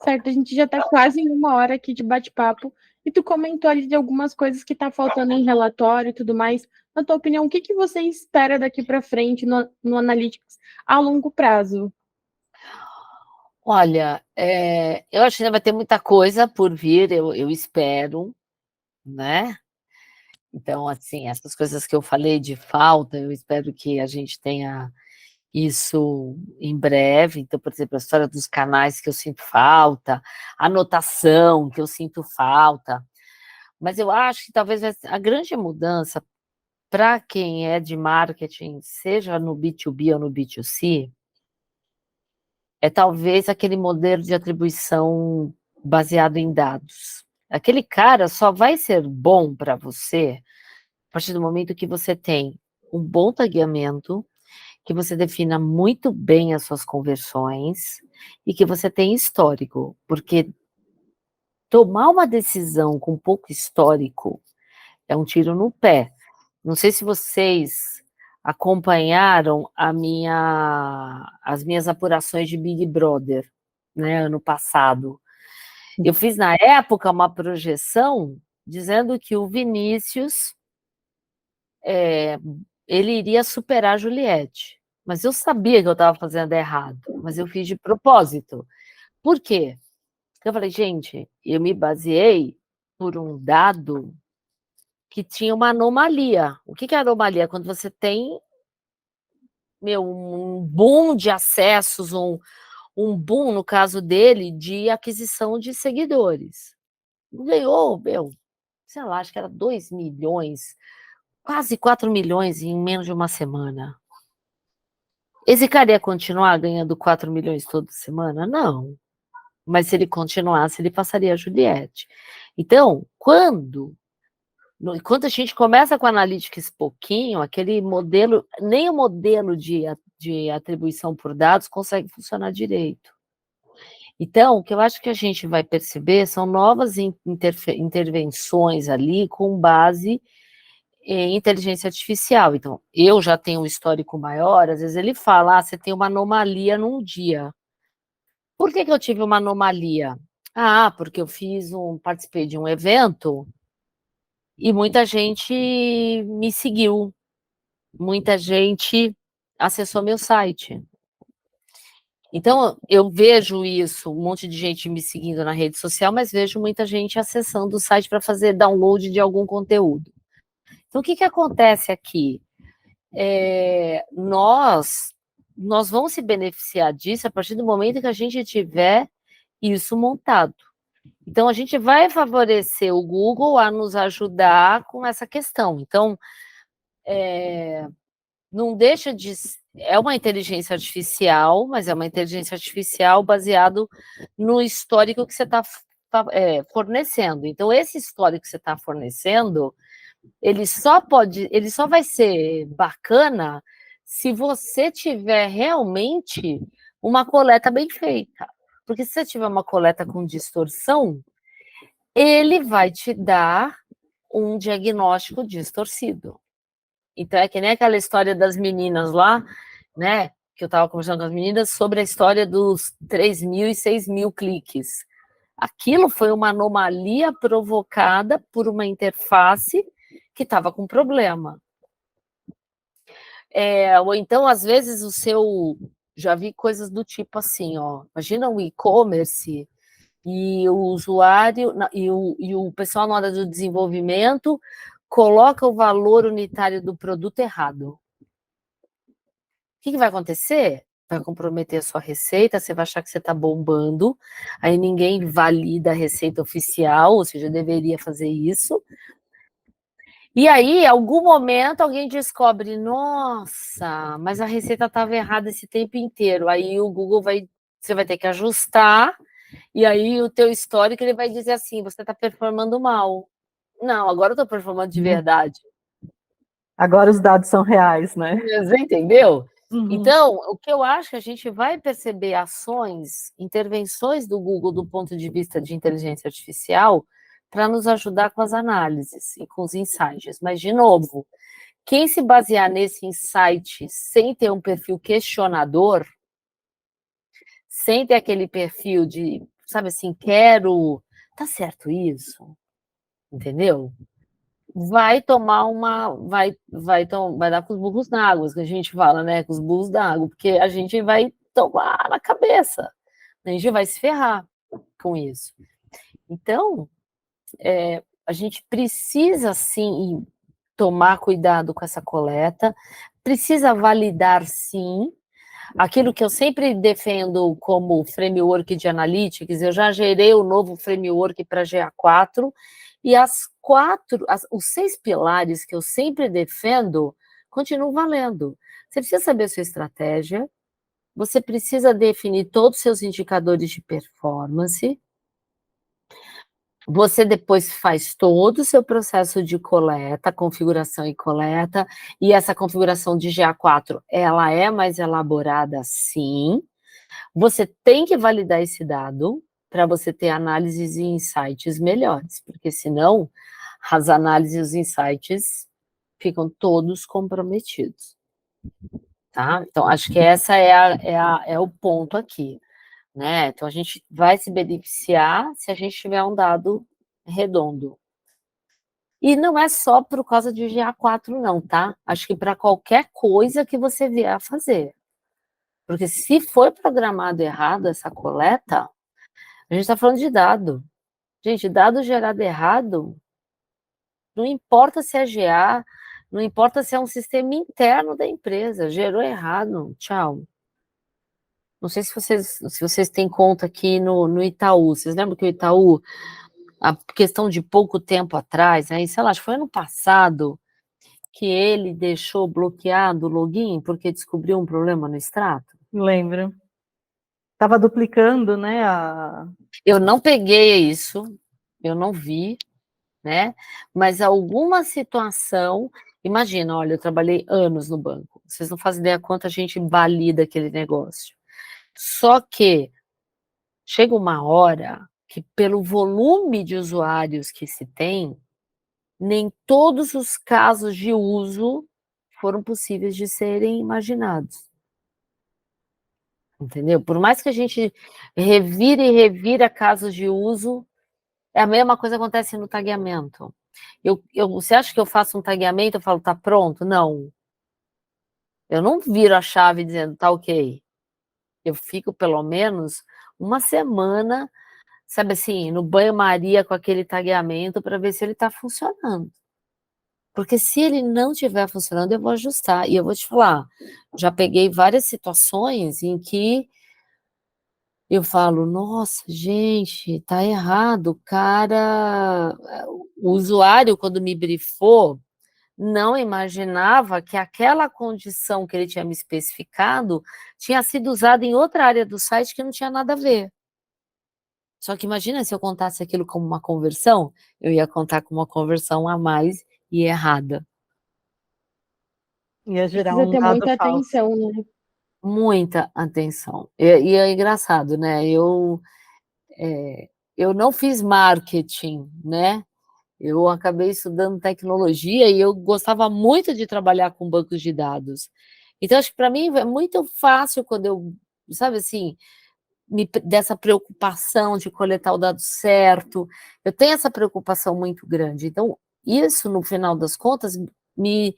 Certo, a gente já está quase em 1 hora aqui de bate-papo e tu comentou ali de algumas coisas que tá faltando em relatório e tudo mais. Na tua opinião, o que você espera daqui para frente no Analytics a longo prazo?
Olha, eu acho que ainda vai ter muita coisa por vir, eu espero, né? Então, assim, essas coisas que eu falei de falta, eu espero que a gente tenha isso em breve. Então, por exemplo, a história dos canais que eu sinto falta, anotação que eu sinto falta. Mas eu acho que talvez a grande mudança para quem é de marketing, seja no B2B ou no B2C, é talvez aquele modelo de atribuição baseado em dados. Aquele cara só vai ser bom para você a partir do momento que você tem um bom tagueamento, que você defina muito bem as suas conversões e que você tem histórico, porque tomar uma decisão com pouco histórico é um tiro no pé. Não sei se vocês acompanharam as minhas apurações de Big Brother, né, ano passado. Eu fiz, na época, uma projeção dizendo que o Vinícius ele iria superar a Juliette. Mas eu sabia que eu estava fazendo errado, mas eu fiz de propósito. Por quê? Porque eu falei, gente, eu me baseei por um dado que tinha uma anomalia. O que é anomalia? Quando você tem um boom de acessos, um boom, no caso dele, de aquisição de seguidores. Ganhou, sei lá, acho que era 2 milhões, quase 4 milhões em menos de uma semana. Esse cara ia continuar ganhando 4 milhões toda semana? Não. Mas se ele continuasse, ele passaria a Juliette. Então, quando a gente começa com a Analytics pouquinho, aquele modelo, nem o modelo de atribuição por dados consegue funcionar direito. Então, o que eu acho que a gente vai perceber são novas intervenções ali com base em inteligência artificial. Então, eu já tenho um histórico maior, às vezes ele fala, você tem uma anomalia num dia. Por que eu tive uma anomalia? Porque eu participei de um evento e muita gente me seguiu, muita gente acessou meu site. Então, eu vejo isso, um monte de gente me seguindo na rede social, mas vejo muita gente acessando o site para fazer download de algum conteúdo. Então, o que acontece aqui? Nós vamos se beneficiar disso a partir do momento que a gente tiver isso montado. Então, a gente vai favorecer o Google a nos ajudar com essa questão. Então, não deixa de... É uma inteligência artificial, mas é uma inteligência artificial baseado no histórico que você está fornecendo. Então, esse histórico que você está fornecendo, ele só vai ser bacana se você tiver realmente uma coleta bem feita. Porque se você tiver uma coleta com distorção, ele vai te dar um diagnóstico distorcido. Então, é que nem aquela história das meninas lá, né? Que eu estava conversando com as meninas sobre a história dos 3.000 e 6.000 cliques. Aquilo foi uma anomalia provocada por uma interface que estava com problema. Ou então, às vezes, já vi coisas do tipo assim, ó. Imagina um e-commerce e o usuário e o pessoal na hora do desenvolvimento coloca o valor unitário do produto errado. O que vai acontecer? Vai comprometer a sua receita, você vai achar que você está bombando, aí ninguém valida a receita oficial, ou seja, deveria fazer isso. E aí, em algum momento, alguém descobre, nossa, mas a receita estava errada esse tempo inteiro. Aí o Google você vai ter que ajustar, e aí o teu histórico ele vai dizer assim, você está performando mal. Não, agora eu estou performando de verdade.
Agora os dados são reais, né?
Você entendeu?
Uhum.
Então, o que eu acho que a gente vai perceber intervenções do Google do ponto de vista de inteligência artificial para nos ajudar com as análises e com os insights. Mas, de novo, quem se basear nesse insight sem ter um perfil questionador, sem ter aquele perfil de, sabe assim, tá certo isso? Entendeu? Vai tomar vai dar com os burros na água, que a gente fala, né? Com os burros da água, porque a gente vai tomar na cabeça, a gente vai se ferrar com isso. Então, a gente precisa, sim, tomar cuidado com essa coleta, precisa validar, sim, aquilo que eu sempre defendo como framework de analytics. Eu já gerei o novo framework para GA4, e os 6 pilares que eu sempre defendo continuam valendo. Você precisa saber a sua estratégia, você precisa definir todos os seus indicadores de performance, você depois faz todo o seu processo de coleta, configuração e coleta, e essa configuração de GA4, ela é mais elaborada, sim. Você tem que validar esse dado para você ter análises e insights melhores, porque senão as análises e os insights ficam todos comprometidos. Tá? Então, acho que essa é o ponto aqui, né? Então, a gente vai se beneficiar se a gente tiver um dado redondo. E não é só por causa de GA4, não, tá? Acho que para qualquer coisa que você vier a fazer. Porque se for programado errado essa coleta, a gente está falando de dado. Gente, dado gerado errado, não importa se é GA, não importa se é um sistema interno da empresa, gerou errado, tchau. Não sei se vocês têm conta aqui no Itaú. Vocês lembram que o Itaú, a questão de pouco tempo atrás, né, sei lá, acho que foi ano passado, que ele deixou bloqueado o login porque descobriu um problema no extrato?
Lembro. Estava duplicando, né?
Eu não peguei isso, eu não vi, né? Mas alguma situação, imagina, olha, eu trabalhei anos no banco, vocês não fazem ideia quanto a gente valida aquele negócio. Só que chega uma hora que, pelo volume de usuários que se tem, nem todos os casos de uso foram possíveis de serem imaginados. Entendeu? Por mais que a gente revire e revira casos de uso, é a mesma coisa que acontece no tagueamento. Você acha que eu faço um tagueamento e falo, tá pronto? Não. Eu não viro a chave dizendo, tá ok. Eu fico pelo menos uma semana, sabe assim, no banho-maria com aquele tagueamento para ver se ele está funcionando. Porque se ele não estiver funcionando, eu vou ajustar. E eu vou te falar, já peguei várias situações em que eu falo, nossa, gente, tá errado. O cara, o usuário, quando me brifou, não imaginava que aquela condição que ele tinha me especificado tinha sido usada em outra área do site que não tinha nada a ver. Só que imagina se eu contasse aquilo como uma conversão, eu ia contar com uma conversão a mais e errada.
Ia gerar
Precisa
um
ter
dado
muita
falso.
atenção, né?
Muita atenção. E é engraçado, né? Eu não fiz marketing, né? Eu acabei estudando tecnologia e eu gostava muito de trabalhar com bancos de dados. Então, acho que para mim é muito fácil quando eu, sabe assim, dessa preocupação de coletar o dado certo. Eu tenho essa preocupação muito grande. Então, isso, no final das contas, me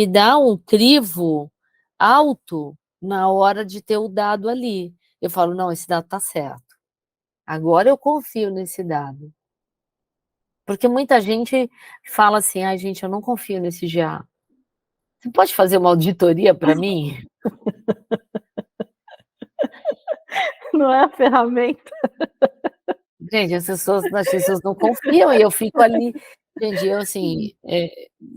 dá um crivo alto na hora de ter o dado ali. Eu falo, não, esse dado está certo. Agora eu confio nesse dado. Porque muita gente fala assim, ai, gente, eu não confio nesse GA. Você pode fazer uma auditoria para mim?
Não é a ferramenta.
Gente, as pessoas não confiam e eu fico ali. Gente, eu assim,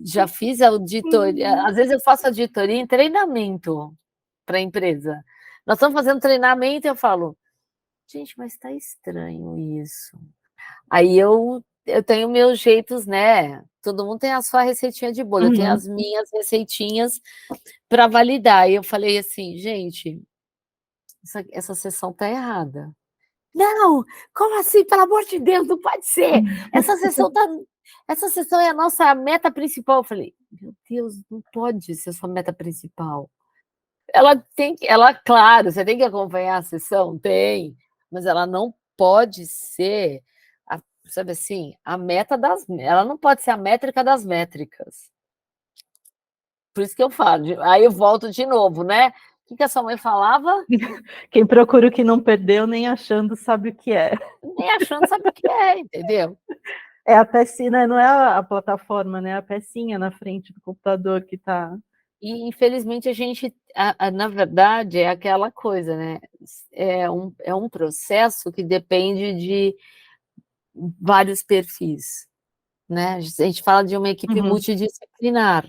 já fiz auditoria, às vezes eu faço auditoria em treinamento para a empresa. Nós estamos fazendo treinamento e eu falo, gente, mas está estranho isso. Aí eu tenho meus jeitos, né? Todo mundo tem a sua receitinha de bolo, eu tenho as minhas receitinhas para validar. E eu falei assim, gente, essa sessão está errada. Não, como assim? Pelo amor de Deus, não pode ser. Essa sessão é a nossa meta principal. Eu falei, meu Deus, não pode ser a sua meta principal. Claro, você tem que acompanhar a sessão, tem, mas ela não pode ser, sabe assim, ela não pode ser a métrica das métricas. Por isso que eu falo, aí eu volto de novo, né? O que a sua mãe falava?
Quem procura o que não perdeu, nem achando sabe o que é.
Nem achando sabe o que é, entendeu?
É a pecinha, não é a plataforma, né? É a pecinha na frente do computador que está.
E, infelizmente, a gente, na verdade, é aquela coisa, né? É um processo que depende de vários perfis, né? A gente fala de uma equipe multidisciplinar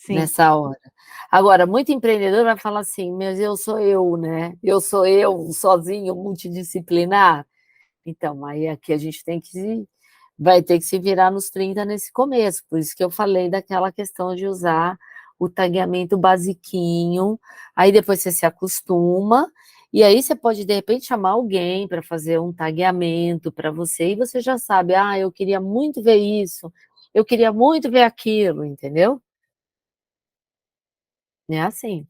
nessa hora. Agora, muito empreendedor vai falar assim, mas eu sou eu, né? Eu sou eu, sozinho, multidisciplinar. Então, aí aqui a gente vai ter que se virar nos 30 nesse começo, por isso que eu falei daquela questão de usar o tagueamento basiquinho, aí depois você se acostuma, e aí você pode, de repente, chamar alguém para fazer um tagueamento para você, e você já sabe, eu queria muito ver isso, eu queria muito ver aquilo, entendeu? É assim.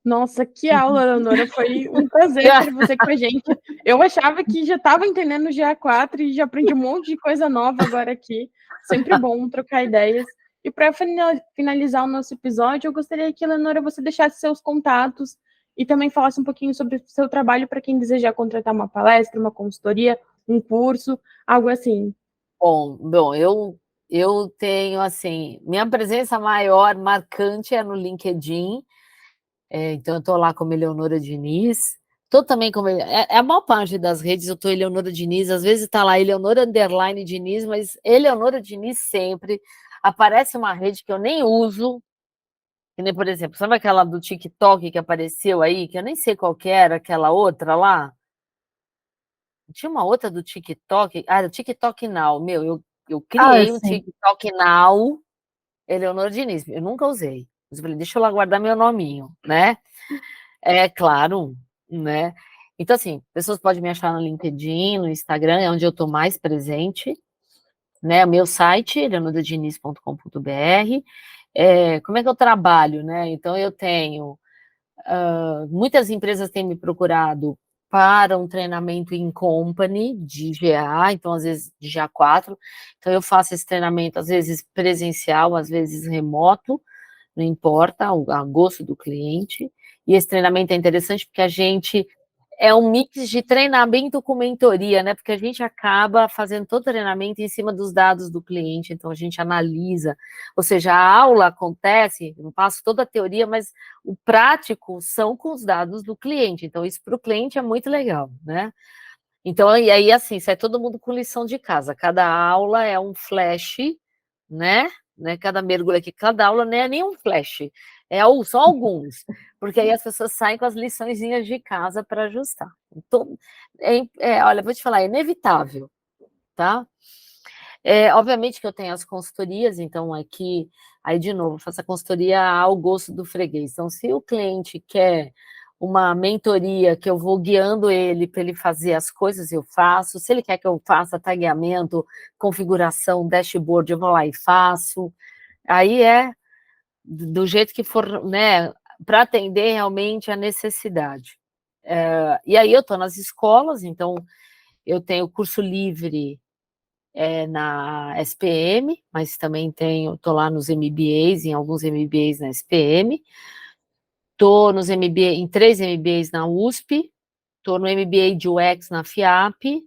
Nossa, que aula, Leonora. Foi um prazer ter você com a gente. Eu achava que já estava entendendo o GA4 e já aprendi um monte de coisa nova agora aqui. Sempre bom trocar ideias. E para finalizar o nosso episódio, eu gostaria que, Leonora, você deixasse seus contatos e também falasse um pouquinho sobre o seu trabalho para quem desejar contratar uma palestra, uma consultoria, um curso, algo assim.
Bom, eu tenho, assim, minha presença maior, marcante, é no LinkedIn. Então, eu estou lá como Eleonora Diniz. Estou também como. A maior parte das redes eu estou Eleonora Diniz, às vezes está lá Eleonora Underline Diniz, mas Eleonora Diniz sempre. Aparece uma rede que eu nem uso, que nem, por exemplo, sabe aquela do TikTok que apareceu aí, que eu nem sei qual que era, aquela outra lá? Tinha uma outra do TikTok, era o TikTok Now. Meu, eu criei um
sim.
TikTok Now, Eleonora Diniz. Eu nunca usei. Mas eu falei, deixa eu lá guardar meu nominho, né? É claro, né? Então, assim, pessoas podem me achar no LinkedIn, no Instagram, é onde eu estou mais presente, né? O meu site, eleonoradiniz.com.br. Como é que eu trabalho, né? Então, eu tenho... muitas empresas têm me procurado para um treinamento in company de GA, então, às vezes, de GA4. Então, eu faço esse treinamento, às vezes, presencial, às vezes, remoto, não importa, a gosto do cliente. E esse treinamento é interessante porque a gente é um mix de treinamento com mentoria, né? Porque a gente acaba fazendo todo o treinamento em cima dos dados do cliente, então a gente analisa, ou seja, a aula acontece, eu passo toda a teoria, mas o prático são com os dados do cliente, então isso para o cliente é muito legal, né? Então, e aí assim, sai todo mundo com lição de casa, cada aula é um flash, né? Cada mergulho aqui, cada aula não é nenhum flash, são alguns, porque aí as pessoas saem com as liçõezinhas de casa para ajustar. Então, olha, vou te falar, é inevitável, tá? Obviamente que eu tenho as consultorias, então aqui, aí de novo, faço a consultoria ao gosto do freguês. Então, se o cliente quer uma mentoria que eu vou guiando ele para ele fazer as coisas, eu faço. Se ele quer que eu faça tagueamento, configuração, dashboard, eu vou lá e faço. Aí é do jeito que for, né, para atender realmente a necessidade. E aí eu estou nas escolas, então eu tenho curso livre na SPM, mas também estou lá nos MBAs, em alguns MBAs na SPM. Estou nos MBA, em 3 MBAs na USP, estou no MBA de UX na FIAP,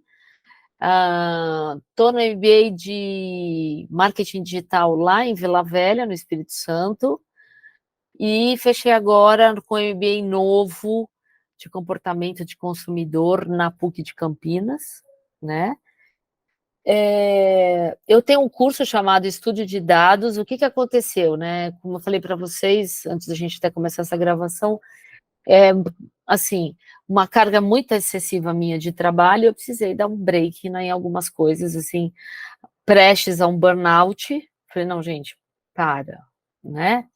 estou no MBA de Marketing Digital lá em Vila Velha, no Espírito Santo, e fechei agora com o MBA novo de Comportamento de Consumidor na PUC de Campinas, né? Eu tenho um curso chamado Estúdio de Dados. O que aconteceu, né? Como eu falei para vocês, antes da gente até começar essa gravação, assim, uma carga muito excessiva minha de trabalho, eu precisei dar um break, né, em algumas coisas, assim, prestes a um burnout. Falei, não, gente, para, né?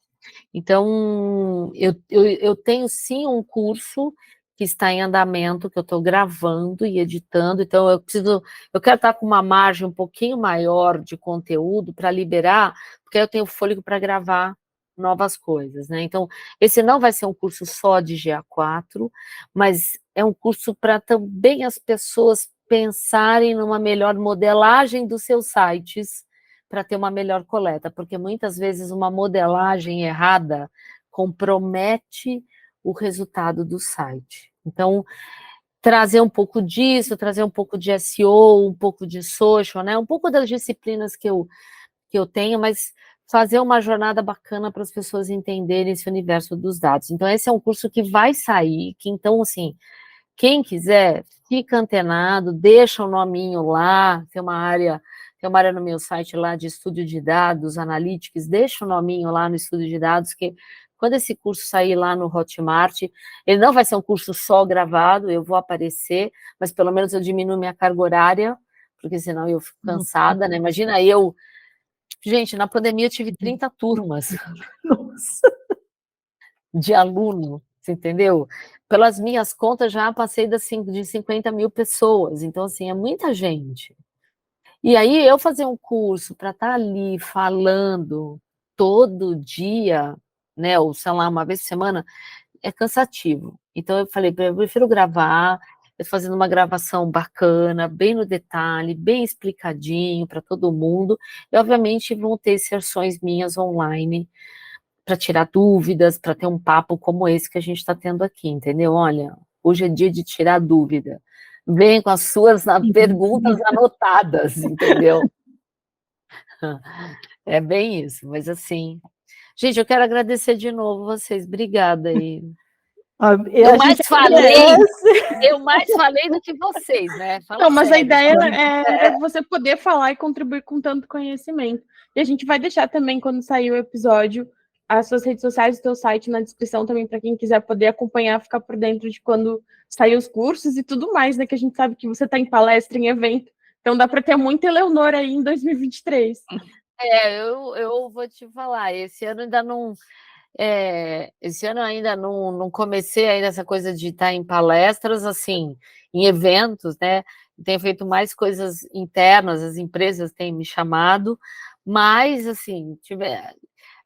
Então, eu tenho sim um curso que está em andamento, que eu estou gravando e editando, então eu quero estar com uma margem um pouquinho maior de conteúdo para liberar, porque aí eu tenho fôlego para gravar novas coisas, né? Então, esse não vai ser um curso só de GA4, mas é um curso para também as pessoas pensarem numa melhor modelagem dos seus sites, para ter uma melhor coleta, porque muitas vezes uma modelagem errada compromete o resultado do site. Então, trazer um pouco disso, trazer um pouco de SEO, um pouco de social, né? Um pouco das disciplinas que eu tenho, mas fazer uma jornada bacana para as pessoas entenderem esse universo dos dados. Então, esse é um curso que vai sair, que então, assim, quem quiser, fica antenado, deixa o nominho lá, tem uma área no meu site lá de estudo de dados, analytics, deixa o nominho lá no estudo de dados, que quando esse curso sair lá no Hotmart, ele não vai ser um curso só gravado, eu vou aparecer, mas pelo menos eu diminuo minha carga horária, porque senão eu fico cansada, né? Imagina gente, na pandemia eu tive 30 turmas.
Nossa.
De aluno, você entendeu? Pelas minhas contas, já passei de 50 mil pessoas, então, assim, é muita gente. E aí eu fazer um curso para estar ali falando todo dia, né, ou sei lá, uma vez por semana, é cansativo. Então eu falei, eu prefiro gravar, fazendo uma gravação bacana, bem no detalhe, bem explicadinho para todo mundo. E obviamente vão ter sessões minhas online para tirar dúvidas, para ter um papo como esse que a gente está tendo aqui, entendeu? Olha, hoje é dia de tirar dúvida. Vem com as suas perguntas anotadas, entendeu? É bem isso, mas assim... Gente, eu quero agradecer de novo vocês, obrigada aí. Eu mais falei do que vocês, né?
Não, mas sério, a ideia é você poder falar e contribuir com tanto conhecimento. E a gente vai deixar também, quando sair o episódio, as suas redes sociais, o teu site na descrição também, para quem quiser poder acompanhar, ficar por dentro de quando sair os cursos e tudo mais, né? Que a gente sabe que você está em palestra, em evento. Então dá para ter muita Eleonora aí em 2023.
Eu vou te falar, esse ano ainda não... esse ano ainda não comecei ainda essa coisa de estar em palestras, assim, em eventos, né? Tenho feito mais coisas internas, as empresas têm me chamado, mas, assim,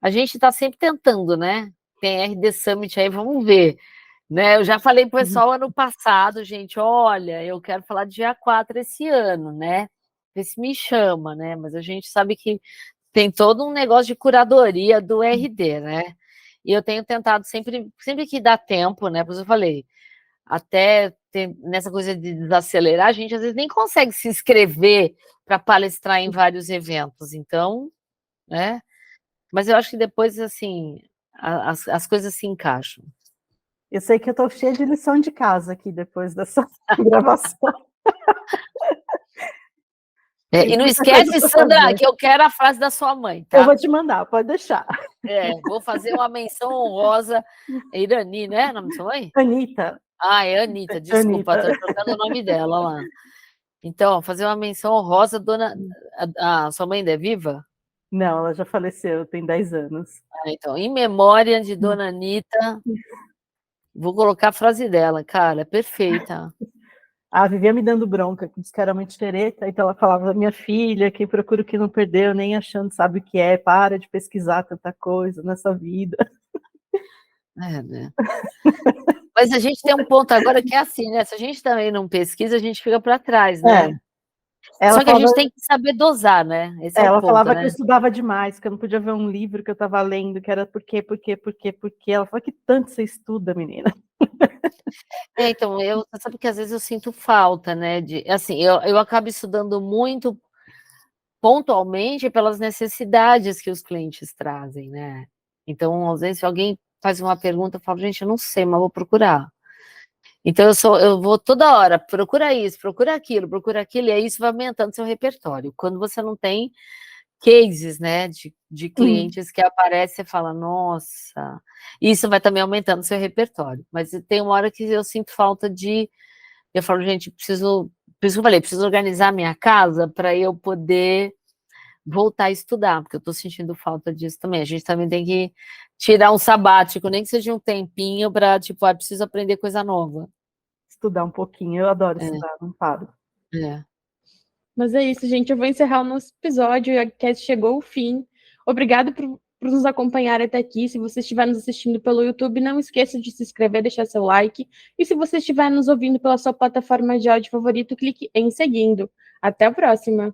a gente está sempre tentando, né? Tem RD Summit aí, vamos ver. Né? Eu já falei para o pessoal ano passado, gente, olha, eu quero falar de dia 4 esse ano, né? Ver se me chama, né? Mas a gente sabe que tem todo um negócio de curadoria do RD, né? E eu tenho tentado sempre que dá tempo, né? Porque eu falei, até nessa coisa de desacelerar, a gente às vezes nem consegue se inscrever para palestrar em vários eventos, então, né? Mas eu acho que depois, assim, as coisas se encaixam.
Eu sei que eu estou cheia de lição de casa aqui depois dessa gravação.
E não esquece, Sandra, que eu quero a frase da sua mãe, tá?
Eu vou te mandar, pode deixar.
Vou fazer uma menção honrosa. Irani, né? O nome da sua mãe?
Anitta.
É Anitta, desculpa, estou trocando o nome dela lá. Então, fazer uma menção honrosa, dona... A sua mãe ainda é viva?
Não, ela já faleceu, tem 10 anos.
Então, em memória de dona Anitta, vou colocar a frase dela, cara, perfeita.
Vivia me dando bronca, que disse que era uma tireta, então ela falava, minha filha, quem procura o que não perdeu, nem achando sabe o que é, para de pesquisar tanta coisa nessa vida.
Né? Mas a gente tem um ponto agora que é assim, né? Se a gente também não pesquisa, a gente fica para trás, né? Só que a gente tem que saber dosar, né? Esse
ela
o ponto,
falava
né?
que eu estudava demais, que eu não podia ver um livro que eu estava lendo, que era por quê. Ela falou que tanto você estuda, menina.
Então, você sabe que às vezes eu sinto falta, né? Assim, eu acabo estudando muito pontualmente pelas necessidades que os clientes trazem, né? Então, às vezes, se alguém faz uma pergunta, eu falo, gente, eu não sei, mas vou procurar. Então, eu vou toda hora, procura isso, procura aquilo, e aí isso vai aumentando seu repertório. Quando você não tem cases, né, de clientes que aparecem, você fala, nossa, isso vai também aumentando seu repertório. Mas tem uma hora que eu sinto falta eu falo, gente, preciso organizar minha casa para eu poder voltar a estudar, porque eu estou sentindo falta disso também. A gente também tem que tirar um sabático, nem que seja um tempinho para, tipo, preciso aprender coisa nova.
Estudar um pouquinho, eu adoro estudar, não paro.
Mas é isso, gente. Eu vou encerrar o nosso episódio. O YogiCast chegou ao fim. Obrigado por nos acompanhar até aqui. Se você estiver nos assistindo pelo YouTube, não esqueça de se inscrever, deixar seu like. E se você estiver nos ouvindo pela sua plataforma de áudio favorito, clique em seguindo. Até a próxima!